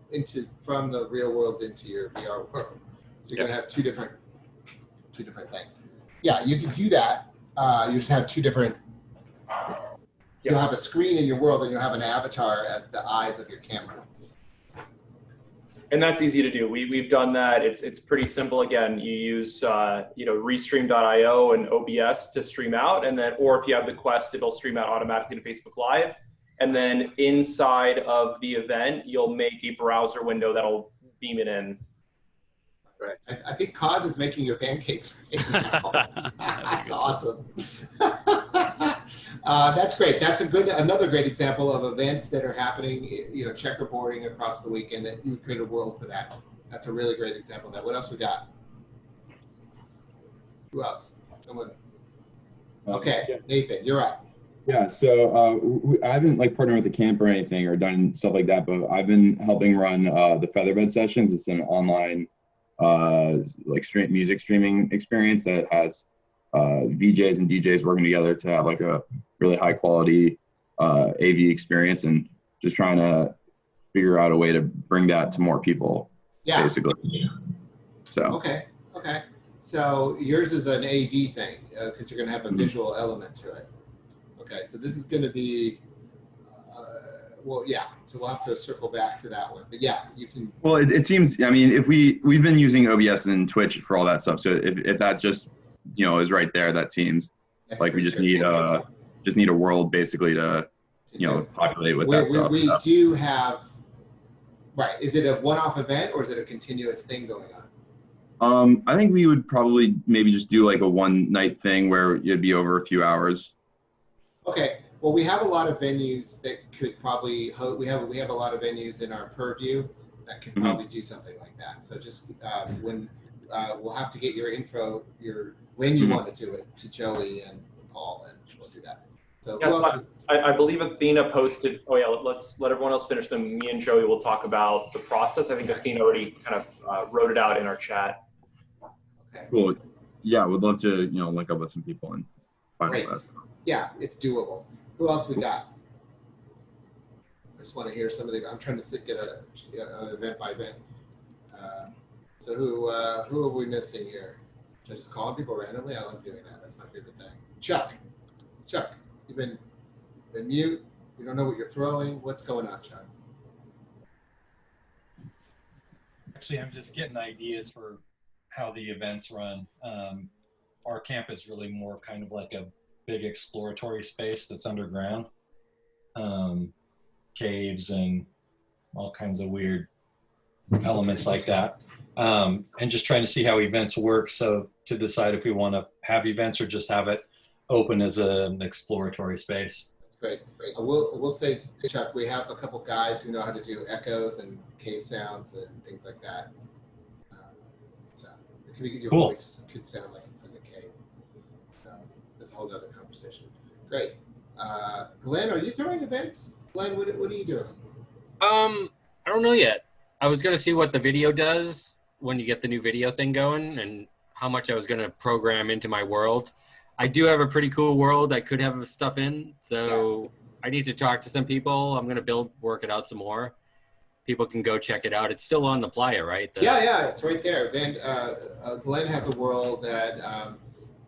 from the real world into your VR world. So you're going to have two different things. Yeah, you can do that. You just have two different. You'll have a screen in your world, and you'll have an avatar as the eyes of your camera. And that's easy to do. We've done that. It's pretty simple. Again, you use Restream.io and OBS to stream out, and then, or if you have the Quest, it'll stream out automatically to Facebook Live. And then inside of the event, you'll make a browser window that'll beam it in. Right. I think Kaz is making your pancakes right now. That's awesome. That's great. That's another great example of events that are happening, checkerboarding across the weekend that you create a world for that. That's a really great example of that. What else we got? Who else? Someone. Okay, yeah. Nathan, you're up. Yeah, so I haven't like partnered with a camp or anything or done stuff like that, but I've been helping run the Featherbed Sessions. It's an online music streaming experience that has VJs and DJs working together to have like a really high quality AV experience, and just trying to figure out a way to bring that to more people. Yeah. Basically. So. Okay. So yours is an AV thing because you're going to have a visual element to it. Okay. So this is going to be, so we'll have to circle back to that one. But yeah, you can. Well, it seems, I mean, if we've been using OBS and Twitch for all that stuff. So if that's just, is right there, that seems like we just need a world basically to populate with that stuff. We do have, right. Is it a one-off event or is it a continuous thing going on? I think we would probably maybe just do like a one-night thing where it'd be over a few hours. Okay. Well, we have a lot of venues that could probably we have a lot of venues in our purview that could probably do something like that. So just when we'll have to get your info, when you want to do it, to Joey and Paul, and we'll do that. So yeah, I believe Athena posted. Oh yeah, let's let everyone else finish. Then me and Joey will talk about the process. I think Athena already kind of wrote it out in our chat. Okay. Cool. Yeah, we'd love to link up with some people and find out that. Yeah, it's doable. Who else we got? I just want to hear some of the. I'm trying to get an event by event. So who are we missing here? Just calling people randomly. I love doing that. That's my favorite thing. Chuck, you've been mute. We don't know what you're throwing. What's going on, Chuck? Actually, I'm just getting ideas for how the events run. Our camp is really more kind of like a big exploratory space that's underground. Caves and all kinds of weird elements like that. And just trying to see how events work. So to decide if we want to have events or just have it open as an exploratory space. That's great. We'll say, Chuck, we have a couple guys who know how to do echoes and cave sounds and things like that. So it could be your voice could sound like it's in a cave. So that's a whole other conversation. Great. Glenn, are you throwing events? Glenn, what are you doing? I don't know yet. I was going to see what the video does when you get the new video thing going and how much I was going to program into my world. I do have a pretty cool world I could have stuff in, so I need to talk to some people. I'm going to work it out some more. People can go check it out. It's still on the playa, right? Yeah, it's right there. Then Glenn has a world that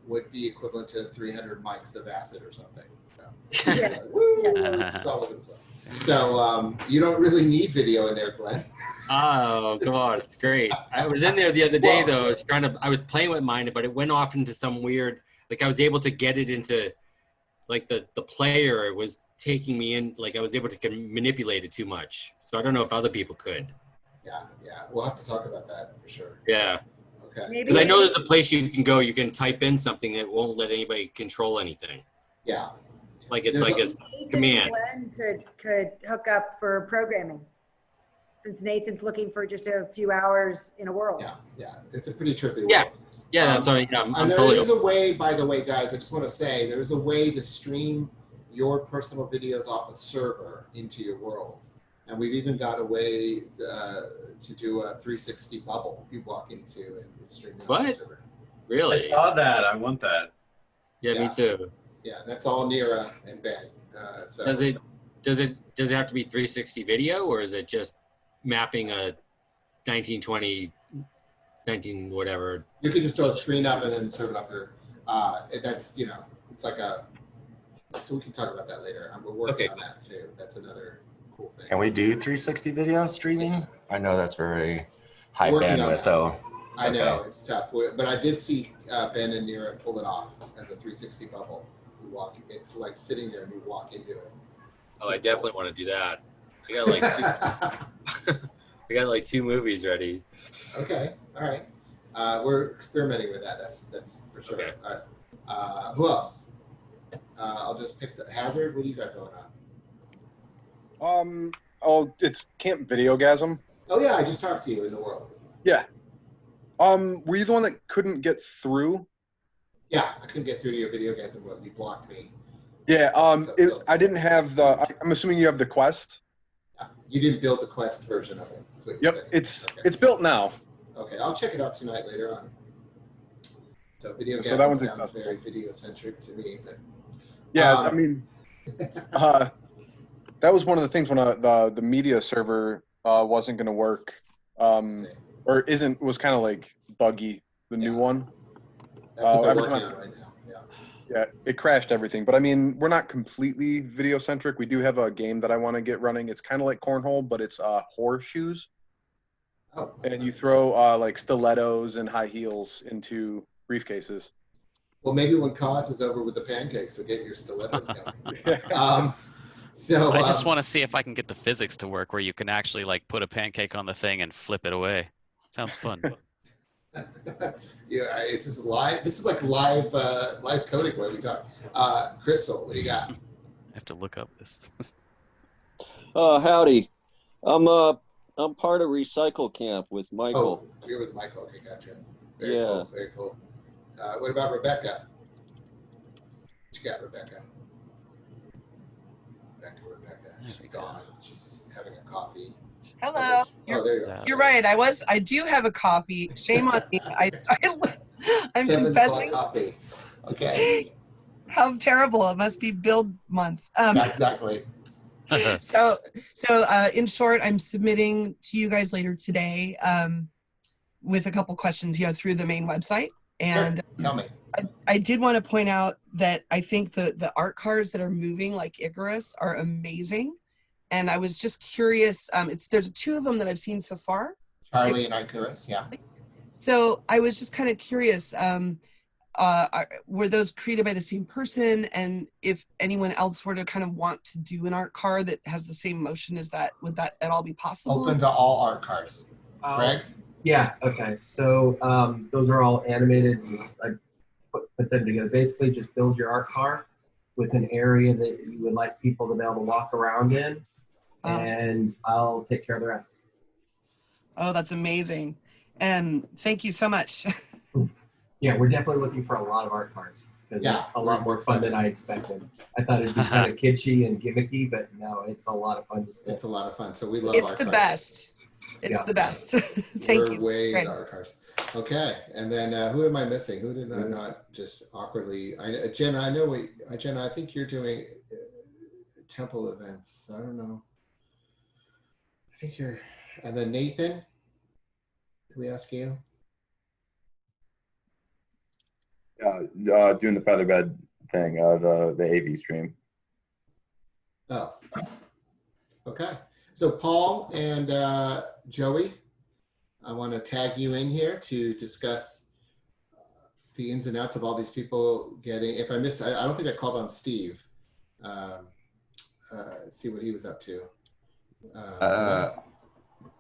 would be equivalent to 300 mics of acid or something. So, it's all over the place. So you don't really need video in there, Glenn. Oh, come on. Great. I was in there the other day, though. I was playing with mine, but it went off into some weird, like I was able to get it into, like the player was taking me in, like I was able to manipulate it too much. So I don't know if other people could. Yeah. We'll have to talk about that for sure. Yeah. Okay. Because I know there's a place you can go, you can type in something that won't let anybody control anything. Yeah. Like it's like a command. Glenn could hook up for programming, since Nathan's looking for just a few hours in a world. Yeah. It's a pretty trippy world. Yeah, that's all. Yeah, and there is a way, by the way, guys, I just want to say, there's a way to stream your personal videos off a server into your world. And we've even got a way to do a 360 bubble you walk into and stream it on the server. Really? I saw that. I want that. Yeah, me too. Yeah, that's all Nira and Ben. So. Does it have to be 360 video, or is it just mapping a 1920, 19 whatever? You could just throw a screen up and then serve it up here. That's it's like a. So we can talk about that later. We're working on that too. That's another cool thing. Can we do 360 video streaming? I know that's very high bandwidth though. I know it's tough, but I did see Ben and Nira pull it off as a 360 bubble. It's like sitting there and you walk into it. Oh, I definitely want to do that. I got like I got like 2 movies ready. Okay, all right. We're experimenting with that. That's for sure. Okay. Who else? I'll just pick Hazard. What do you got going on? Oh, it's Camp Videogasm. Oh yeah, I just talked to you in the world. Yeah. Were you the one that couldn't get through? Yeah, I couldn't get through to your Videogasm world. You blocked me. Yeah. I didn't have the. I'm assuming you have the Quest. You didn't build the Quest version of it. Yep. It's built now. Okay, I'll check it out tonight later on. So Videogasm So that one's sounds accessible. very video centric to me. But, Yeah, I mean, that was one of the things when the media server wasn't going to work, or was kind of like buggy. The new one. That's what they're every working time- on right now. Yeah. Yeah, it crashed everything. But I mean, we're not completely video centric. We do have a game that I want to get running. It's kind of like cornhole, but it's horseshoes. Oh. And you throw like stilettos and high heels into briefcases. Well, maybe when Cause is over with the pancakes, so get your stilettos going. So I just want to see if I can get the physics to work where you can actually like put a pancake on the thing and flip it away. Sounds fun. Yeah, it's just live. This is like live coding where we talk. Crystal, what do you got? I have to look up this. Howdy. I'm part of Recycle Camp with Michael. Oh, you're with Michael. Okay, gotcha. Very Yeah. cool. Very cool. What about Rebecca? What you got, Rebecca? Rebecca. She's gone. She's having a coffee. Hello. Oh, there you go. You're right. I do have a coffee. Shame on me. I'm 7 confessing o'clock coffee. Okay. how terrible. It must be build month. Exactly. So in short, I'm submitting to you guys later today with a couple questions, through the main website. And Sure. Tell me. I did want to point out that I think the art cars that are moving like Icarus are amazing. And I was just curious, there's 2 of them that I've seen so far. Charlie and Icarus, yeah. So I was just kind of curious, were those created by the same person? And if anyone else were to kind of want to do an art car that has the same motion as that, would that at all be possible? Open to all art cars. Greg? Yeah, okay. So those are all animated. I put them together. Basically, just build your art car with an area that you would like people to be able to walk around in, and I'll take care of the rest. Oh, that's amazing. And thank you so much. Yeah, we're definitely looking for a lot of art cars because it's a lot more fun than I expected. I thought it'd be kind of kitschy and gimmicky, but no, it's a lot of fun to still. It's a lot of fun. So we love It's art the cars. best. It's the best. Thank you. We're way Great. into art cars. Okay, and then who am I missing? Who did I not just awkwardly? Jenna, Jenna, I think you're doing temple events. I don't know. I think you're, and then Nathan, did we ask you? Doing the featherbed thing, the AV stream. Oh, okay. So Paul and Joey, I want to tag you in here to discuss the ins and outs of all these people getting, if I missed, I don't think I called on Steve. See what he was up to.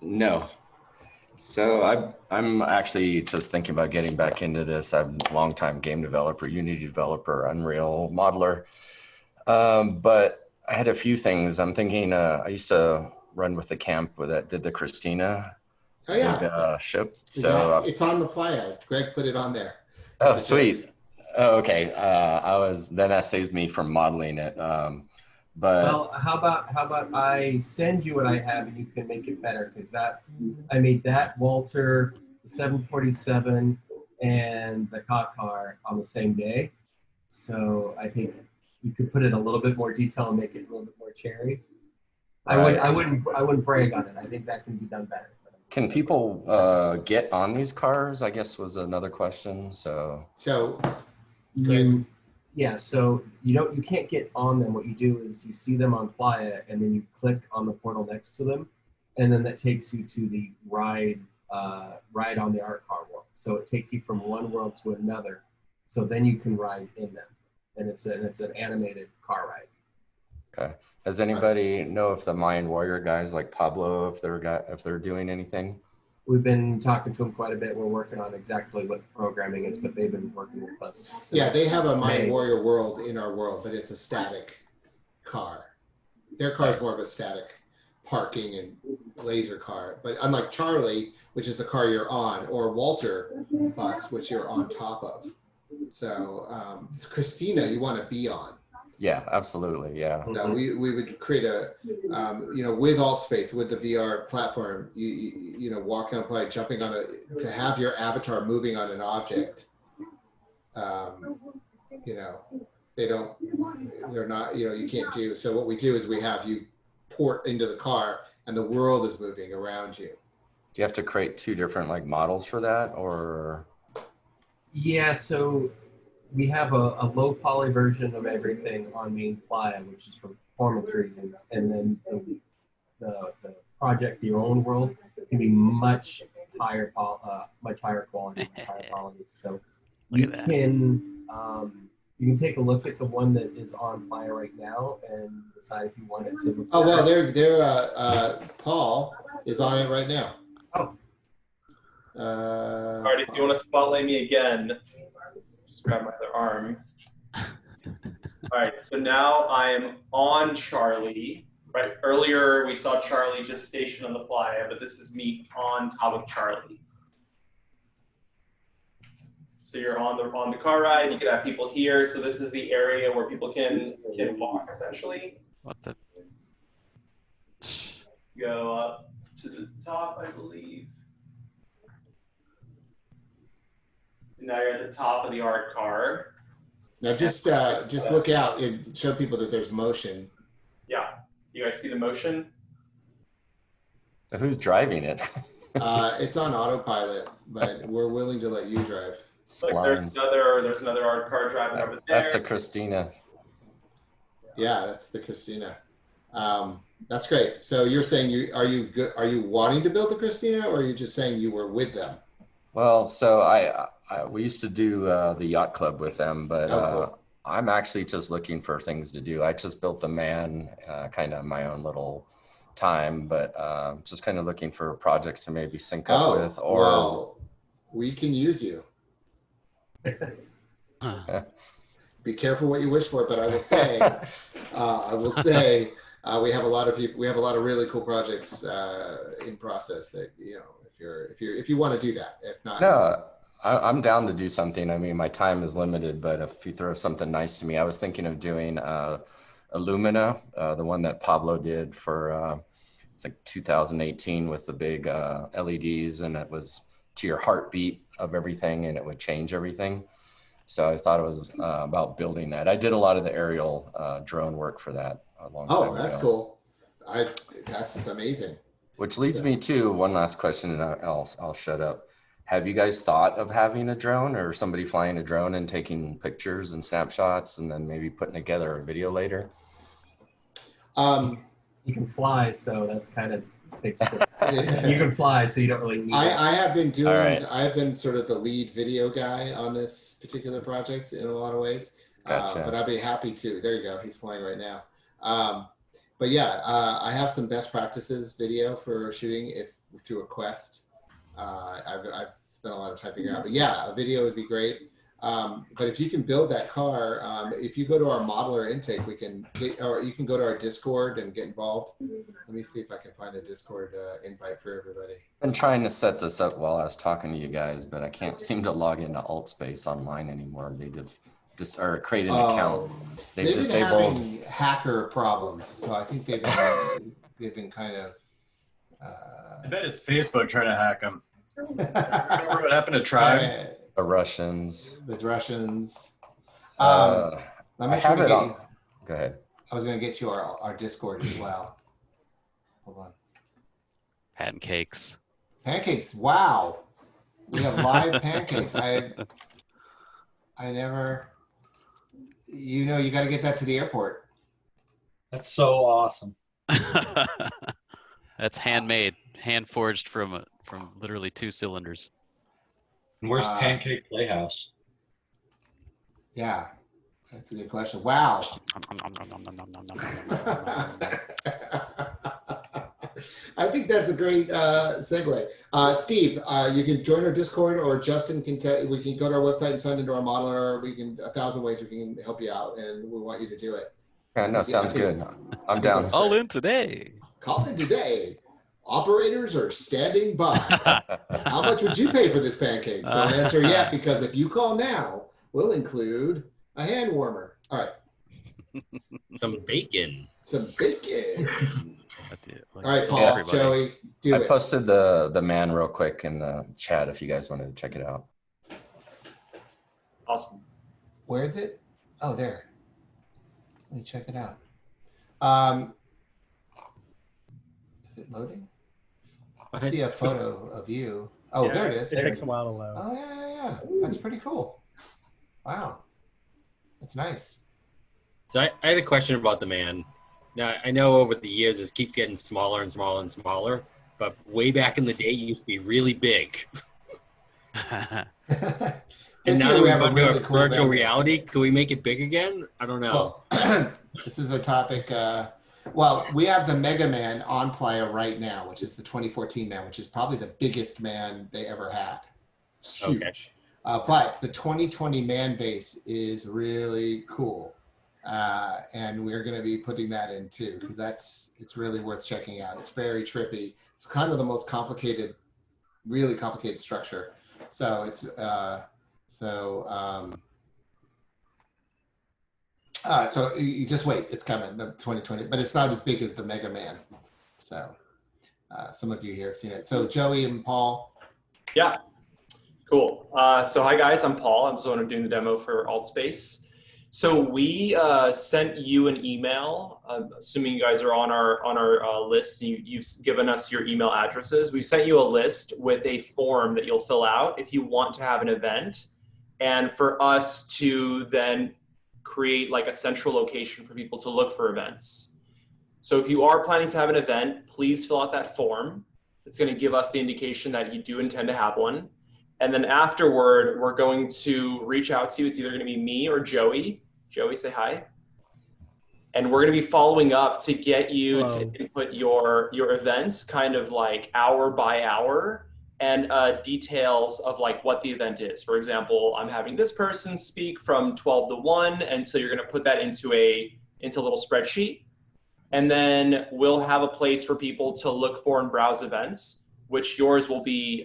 No. So I'm actually just thinking about getting back into this. I'm a longtime game developer, Unity developer, Unreal modeler. But I had a few things. I'm thinking, I used to run with the camp that did the Christina ship. So it's on the playa. Greg put it on there. Oh, sweet. Oh, okay. Then that saves me from modeling it. But Well, how about I send you what I have and you can make it better, because I made that Walter, the 747, and the cop car on the same day. So I think you could put in a little bit more detail and make it a little bit more cherry. Right. I wouldn't brag on it. I think that can be done better. can people get on these cars? I guess was another question. So you can't get on them. What you do is you see them on Playa and then you click on the portal next to them, and then that takes you to the ride on the art car world. So it takes you from one world to another. So then you can ride in them, and it's an animated car ride. Okay. Does anybody know if the Mayan Warrior guys like Pablo, if they're doing anything? We've been talking to them quite a bit. We're working on exactly what the programming is, but they've been working with us. Yeah, they have a My May. Warrior World in our world, but it's a static car. Their car is more of a static parking and laser car. But unlike Charlie, which is the car you're on, or Walter bus, which you're on top of. So Christina, you want to be on. Yeah, absolutely. Yeah. So we would create a, with AltSpace, with the VR platform, you know, walking on a plane, jumping on to have your avatar moving on an object. You know, they're not, you know, you can't do. So what we do is we have you port into the car and the world is moving around you. Do you have to create two different like models for that, or? Yeah, so we have a low poly version of everything on main Playa, which is for performance reasons, and then the project, your own world, can be much higher quality, much higher quality. So you can take a look at the one that is on Playa right now and decide if you want it to. Oh well, Paul is on it right now. Oh. All right, if you want to spotlight me again, just grab my other arm. All right, so now I'm on Charlie. Right, earlier we saw Charlie just stationed on the Playa, but this is me on top of Charlie. So you're on the car ride. You can have people here. So this is the area where people can walk essentially. What the? Go up to the top, I believe. And now you're at the top of the art car. Now just look out and show people that there's motion. Yeah, you guys see the motion? So who's driving it? It's on autopilot, but we're willing to let you drive. Like there's another art car driving over there. That's the Christina. Yeah, that's the Christina. That's great. So you're saying are you wanting to build the Christina, or are you just saying you were with them? Well, so we used to do the yacht club with them, but cool. I'm actually just looking for things to do. I just built the man kind of my own little time, but just kind of looking for projects to maybe sync up with. Or well, we can use you. Be careful what you wish for, but I will say, we have a lot of people. We have a lot of really cool projects in process that, you know, if you want to do that. If not, no, I'm down to do something. I mean, my time is limited, but if you throw something nice to me, I was thinking of doing Illumina, the one that Pablo did for it's like 2018 with the big LEDs, and it was to your heartbeat of everything, and it would change everything. So I thought it was about building that. I did a lot of the aerial drone work for that a long time ago. Oh, that's cool. That's amazing. Which leads me to one last question, and I'll shut up. Have you guys thought of having a drone, or somebody flying a drone and taking pictures and snapshots, and then maybe putting together a video later? You can fly, so that's kind of takes. You can fly, so you don't really need. I have been doing. Right. I have been sort of the lead video guy on this particular project in a lot of ways. Gotcha. But I'd be happy to. There you go. He's flying right now. But yeah, I have some best practices video for shooting through a Quest. I've spent a lot of time figuring out. But yeah, a video would be great. But if you can build that car, if you go to our modeler intake, we can get, or you can go to our Discord and get involved. Let me see if I can find a Discord invite for everybody. I've been trying to set this up while I was talking to you guys, but I can't seem to log into AltSpace online anymore. They did or create an account. They've disabled. Been having hacker problems, so I think they've been kind of. I bet it's Facebook trying to hack them. Remember what happened to Tribe? The Russians. The Russians. I have it on. Go ahead. I was going to get you our Discord as well. Hold on. Pancakes. Pancakes. Wow. We have live pancakes. I never. You know, you got to get that to the airport. That's so awesome. That's handmade, hand forged from literally 2 cylinders. And where's Pancake Playhouse? Yeah, that's a good question. Wow. I think that's a great segue. Steve, you can join our Discord, or Justin can we can go to our website and sign into our modeler. We can 1,000 ways we can help you out, and we want you to do it. Yeah, no, sounds good. I'm down. Call in today. Call in today. Operators are standing by. How much would you pay for this pancake? Don't answer yet, because if you call now, we'll include a hand warmer. All right. Some bacon. Some bacon. All right, Paul, Joey, do I it. posted the man real quick in the chat if you guys wanted to check it out. Awesome. Where is it? Oh, there. Let me check it out. Is it loading? I see a photo of you. Oh, Yeah, there it is. It takes a while to load. Oh, yeah. That's pretty cool. Wow. That's nice. So I had a question about the man. Now, I know over the years it keeps getting smaller and smaller and smaller, but way back in the day, it used to be really big. And This now year that we we're have a going to really a cool virtual man. reality, can we make it big again? I don't know. Well, this is a topic. Well, we have the Mega Man on Playa right now, which is the 2014 man, which is probably the biggest man they ever had. It's huge. Okay. But the 2020 man base is really cool. And we're going to be putting that in too, because it's really worth checking out. It's very trippy. It's kind of the most complicated, really complicated structure. So it's so you just wait. It's coming, the 2020, but it's not as big as the Mega Man. So some of you here have seen it. So Joey and Paul. Yeah, cool. So hi guys, I'm Paul. I'm the one who's doing the demo for AltSpace. So we sent you an email, assuming you guys are on our list. You've given us your email addresses. We sent you a list with a form that you'll fill out if you want to have an event, and for us to then create like a central location for people to look for events. So if you are planning to have an event, please fill out that form. It's going to give us the indication that you do intend to have one. And then afterward, we're going to reach out to you. It's either going to be me or Joey. Joey, say hi. And we're going to be following up to get you to input your events kind of like hour by hour, and details of like what the event is. For example, I'm having this person speak from 12 to 1. And so you're going to put that into a little spreadsheet. And then we'll have a place for people to look for and browse events, which yours will be,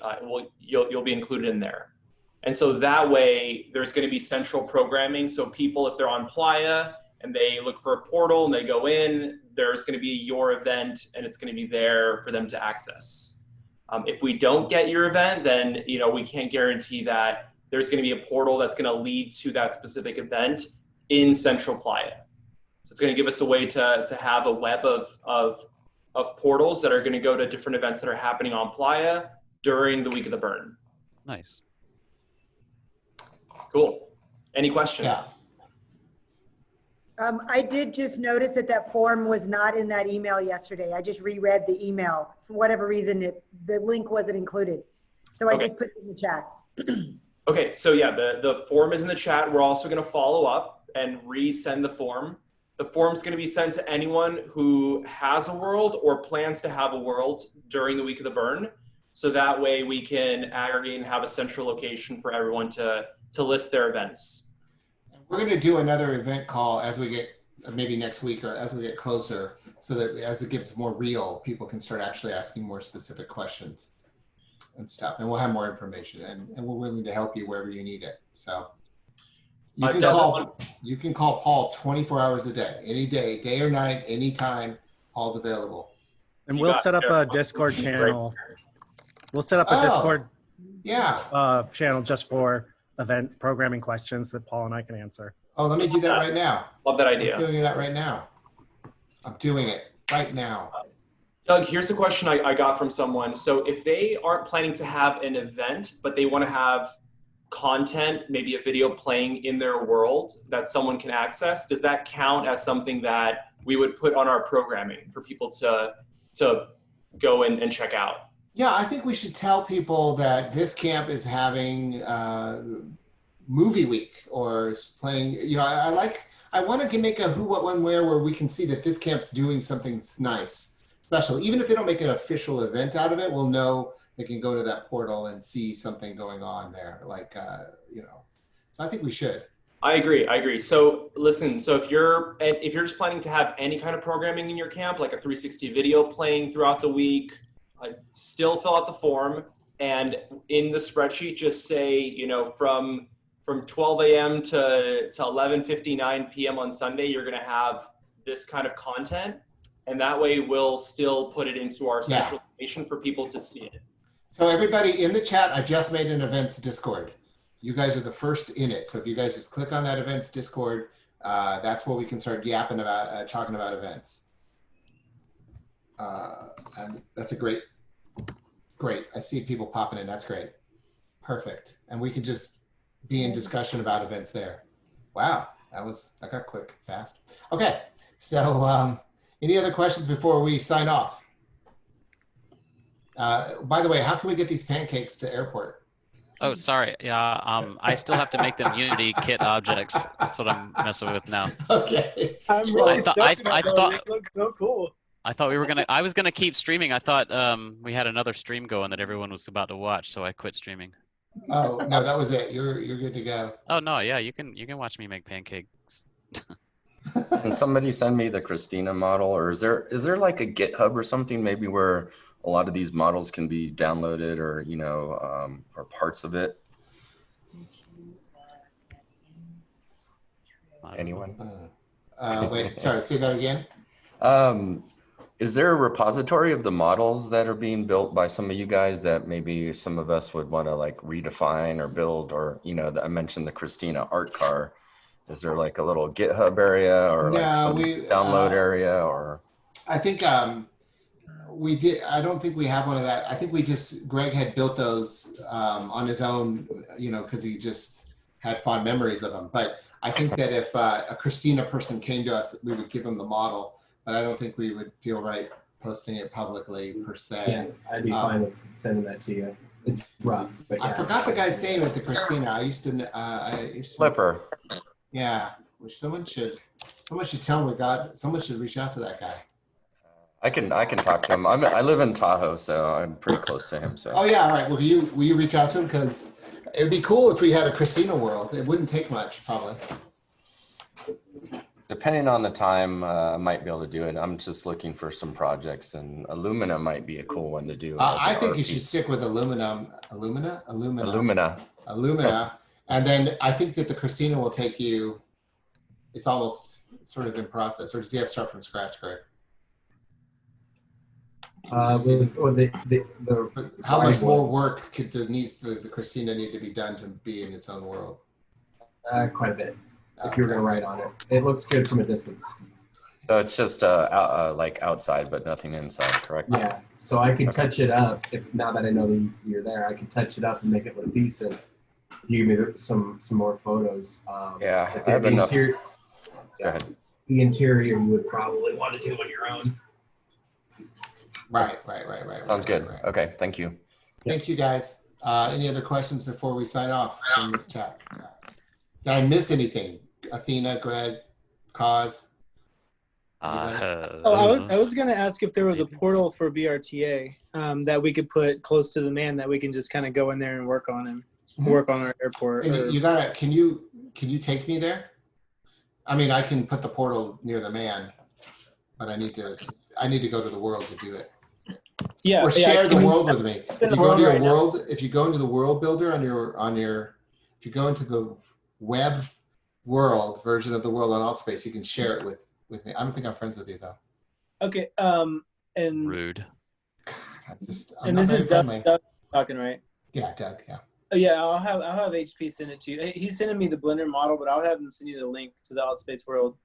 you'll be included in there. And so that way there's going to be central programming. So people, if they're on Playa and they look for a portal and they go in, there's going to be your event and it's going to be there for them to access. If we don't get your event, then we can't guarantee that there's going to be a portal that's going to lead to that specific event in Central Playa. So it's going to give us a way to have a web of portals that are going to go to different events that are happening on Playa during the week of the burn. Nice. Cool. Any questions? Yeah. I did just notice that form was not in that email yesterday. I just reread the email. For whatever reason, the link wasn't included. So I just put it in the chat. Okay, so yeah, the form is in the chat. We're also going to follow up and resend the form. The form's going to be sent to anyone who has a world or plans to have a world during the week of the burn. So that way we can aggregate and have a central location for everyone to list their events. We're going to do another event call as we get, maybe next week or as we get closer, so that as it gets more real, people can start actually asking more specific questions and stuff. And we'll have more information, and we're willing to help you wherever you need it. So you can call Paul 24 hours a day, any day or night, anytime. Paul's available. And we'll set up a Discord channel. We'll set up a Discord channel just for event programming questions that Paul and I can answer. Oh, let me do that right now. Love that idea. I'm doing that right now. I'm doing it right now. Doug, here's a question I got from someone. So if they aren't planning to have an event, but they want to have content, maybe a video playing in their world that someone can access, does that count as something that we would put on our programming for people to go and check out? Yeah, I think we should tell people that this camp is having movie week or playing, I want to make a who, what, when, where we can see that this camp's doing something nice. special. Even if they don't make an official event out of it, we'll know they can go to that portal and see something going on there. Like, you know, so I think we should. I agree. So listen, so if you're just planning to have any kind of programming in your camp, like a 360 video playing throughout the week, still fill out the form, and in the spreadsheet just say, you know, from 12 a.m. to 11:59 p.m. on Sunday, you're going to have this kind of content, and that way we'll still put it into our central location for people to see it. So everybody in the chat, I just made an events Discord. You guys are the first in it. So if you guys just click on that events Discord, that's where we can start yapping about, talking about events. And that's a great. I see people popping in. That's great. Perfect. And we can just be in discussion about events there. Wow, that got quick, fast. Okay, so any other questions before we sign off? By the way, how can we get these pancakes to airport? Oh, sorry. Yeah, I still have to make them Unity kit objects. That's what I'm messing with now. Okay. I'm really stoked about those. It looks so cool. I thought I was gonna keep streaming. I thought we had another stream going that everyone was about to watch, so I quit streaming. Oh no, that was it. You're good to go. Oh no, yeah, you can watch me make pancakes. Can somebody send me the Christina model, or is there like a GitHub or something maybe where a lot of these models can be downloaded, or you know, or parts of it? Anyone? Wait, sorry, say that again. Is there a repository of the models that are being built by some of you guys that maybe some of us would want to like redefine or build, or, you know, I mentioned the Christina art car. Is there like a little GitHub area or like some download area, or? I think we did. I don't think we have one of that. I think Greg had built those on his own, you know, because he just had fond memories of them. But I think that if a Christina person came to us, we would give them the model. But I don't think we would feel right posting it publicly per se. Yeah, I'd be fine with sending that to you. It's rough. But yeah. I forgot the guy's name at the Christina. I used to Flipper. Yeah, which someone should tell me. Someone should reach out to that guy. I can talk to him. I live in Tahoe, so I'm pretty close to him. So. Oh yeah, all right. Will you reach out to him, because it would be cool if we had a Christina world. It wouldn't take much, probably. Depending on the time, I might be able to do it. I'm just looking for some projects, and Illumina might be a cool one to do. I think you should stick with Illumina, and then I think that the Christina will take you. It's almost sort of in process, or does he have to start from scratch, Greg? How much more work needs the Christina need to be done to be in its own world? Quite a bit. If you're going to write on it, it looks good from a distance. So it's just like outside, but nothing inside, correct? Yeah. So I can touch it up. If now that I know that you're there, I can touch it up and make it look decent. You give me some more photos. Yeah. I have enough. Go ahead. The interior you would probably want to do on your own. Right. Sounds good. Right. Okay. Thank you. Thank you, guys. Any other questions before we sign off from this chat? Did I miss anything? Athena, Greg, Cause? I was going to ask if there was a portal for BRTA that we could put close to the man that we can just kind of go in there and work on and work on our airport. Can you take me there? I mean, I can put the portal near the man, but I need to go to the world to do it. Yeah. Or share the world with me. If you go to your world, if you go into the world builder if you go into the web world version of the world on Altspace, you can share it with me. I don't think I'm friends with you though. Okay. And rude. And this is Doug talking, right? Yeah, Doug. Yeah. Oh, yeah, I'll have HP send it to you. He's sending me the Blender model, but I'll have him send you the link to the Altspace world.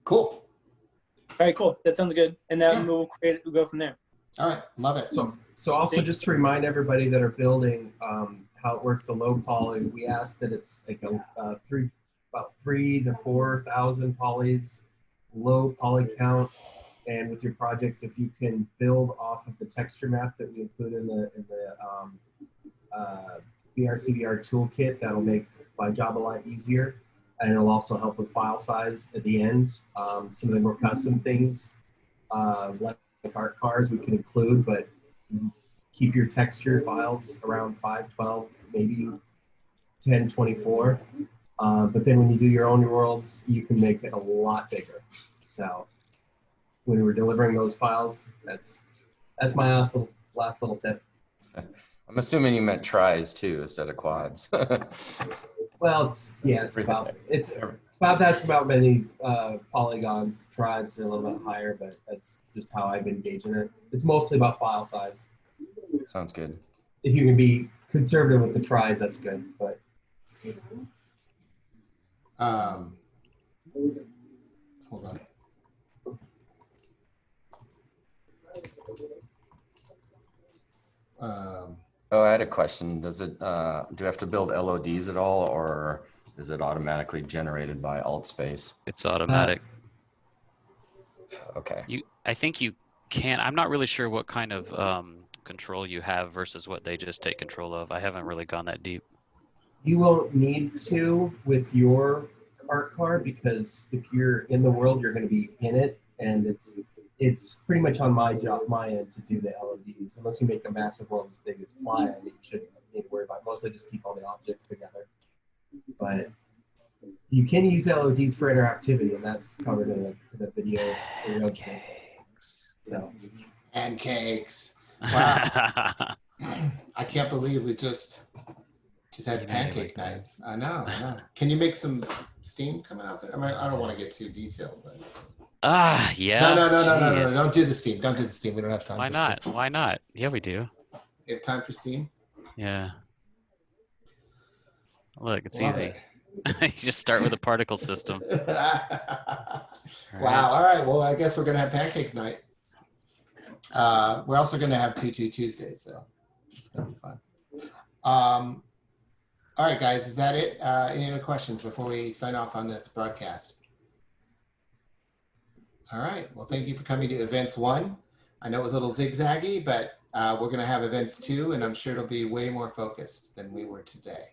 Cool. All right, cool. That sounds good. And then we'll go from there. All right, love it. So also just to remind everybody that are building how it works, the low poly, we ask that it's like about 3,000 to 4,000 polys, low poly count, and with your projects, if you can build off of the texture map that we include in the BRCvr toolkit, that'll make my job a lot easier, and it'll also help with file size at the end. Some of the more custom things, like art cars we can include, but keep your texture files around 512, maybe 1024. But then when you do your own worlds, you can make it a lot bigger. So when we're delivering those files, that's my last little tip. I'm assuming you meant tries too instead of quads. Well, it's about that's about many polygons. Triads are a little bit higher, but that's just how I've been gauging it. It's mostly about file size. Sounds good. If you can be conservative with the tries, that's good. But hold on. Oh, I had a question. Does it do you have to build LODs at all, or is it automatically generated by AltSpace? It's automatic. Okay. I think you can. I'm not really sure what kind of control you have versus what they just take control of. I haven't really gone that deep. you won't need to with your art car, because if you're in the world, you're going to be in it, and it's pretty much on my end to do the LODs. Unless you make a massive world as big as Playa, you shouldn't need to worry about it. Mostly just keep all the objects together. But you can use LODs for interactivity, and that's covered in a video. So. Pancakes. Wow. I can't believe we just had pancake night. I know. Can you make some steam coming out there? I mean, I don't want to get too detailed, but. Yeah. No. Don't do the steam. Don't do the steam. We don't have time. Why not? Steam. Why not? Yeah, we do. You have time for steam? Yeah. Look, it's easy. You just start with a particle system. Wow. All right. Well, I guess we're going to have pancake night. We're also going to have 2-2 Tuesdays, so it's going to be fun. All right, guys. Is that it? Any other questions before we sign off on this broadcast? All right. Well, thank you for coming to Events 1. I know it was a little zigzaggy, but we're going to have Events 2, and I'm sure it'll be way more focused than we were today.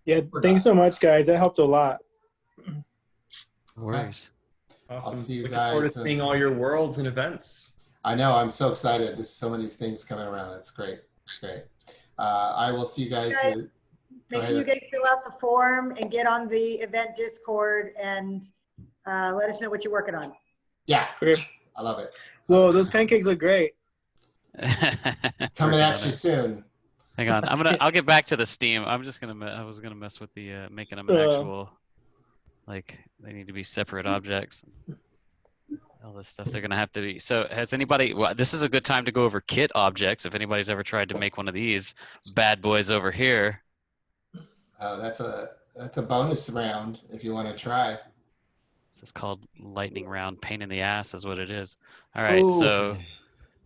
Yeah, thanks so much, guys. That helped a lot. No worries. Awesome. I'll see you Looking guys. forward to seeing all your worlds and events. I know. I'm so excited. There's so many things coming around. It's great. It's great. I will see you guys. Make sure you guys fill out the form and get on the event Discord and let us know what you're working on. Yeah. Okay. I love it. Whoa, those pancakes look great. Coming at you soon. Hang on, I'll get back to the steam. I was gonna mess with the making them an actual, like they need to be separate objects. All this stuff they're gonna have to be. So has anybody? Well, this is a good time to go over kit objects. If anybody's ever tried to make one of these bad boys over here. That's a bonus round if you want to try. This is called lightning round. Pain in the ass is what it is. All right, so.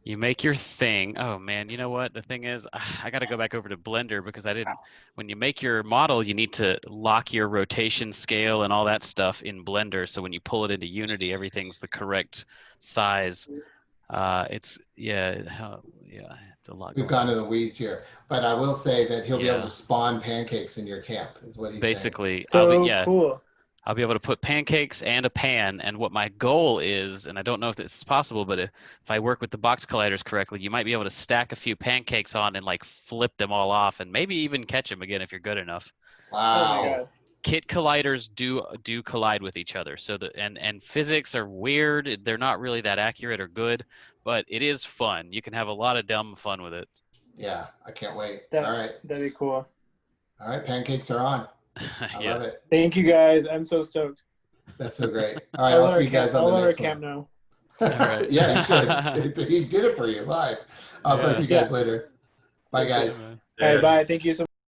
You make your thing. Oh man, you know what? The thing is, I got to go back over to Blender because I didn't. When you make your model, you need to lock your rotation scale and all that stuff in Blender. So when you pull it into Unity, everything's the correct size. It's a lot. We've gone to the weeds here, but I will say that he'll be able to spawn pancakes in your camp. Is what he's basically. saying. Cool. I'll be able to put pancakes and a pan, and what my goal is, and I don't know if this is possible, but if I work with the box colliders correctly, you might be able to stack a few pancakes on and like flip them all off, and maybe even catch them again if you're good enough. Wow. Oh my God. Kit colliders do collide with each other, so and physics are weird. They're not really that accurate or good, but it is fun. You can have a lot of dumb fun with it. Yeah, I can't wait. All right. That'd be cool. All right, pancakes are on. I love it. Thank you guys. I'm so stoked. That's so great. All right, I'll see you guys on the next one. Camp now. All right. Yeah, you should. He did it for you live. I'll talk to you guys later. Bye, guys. All right, bye. Thank you so much.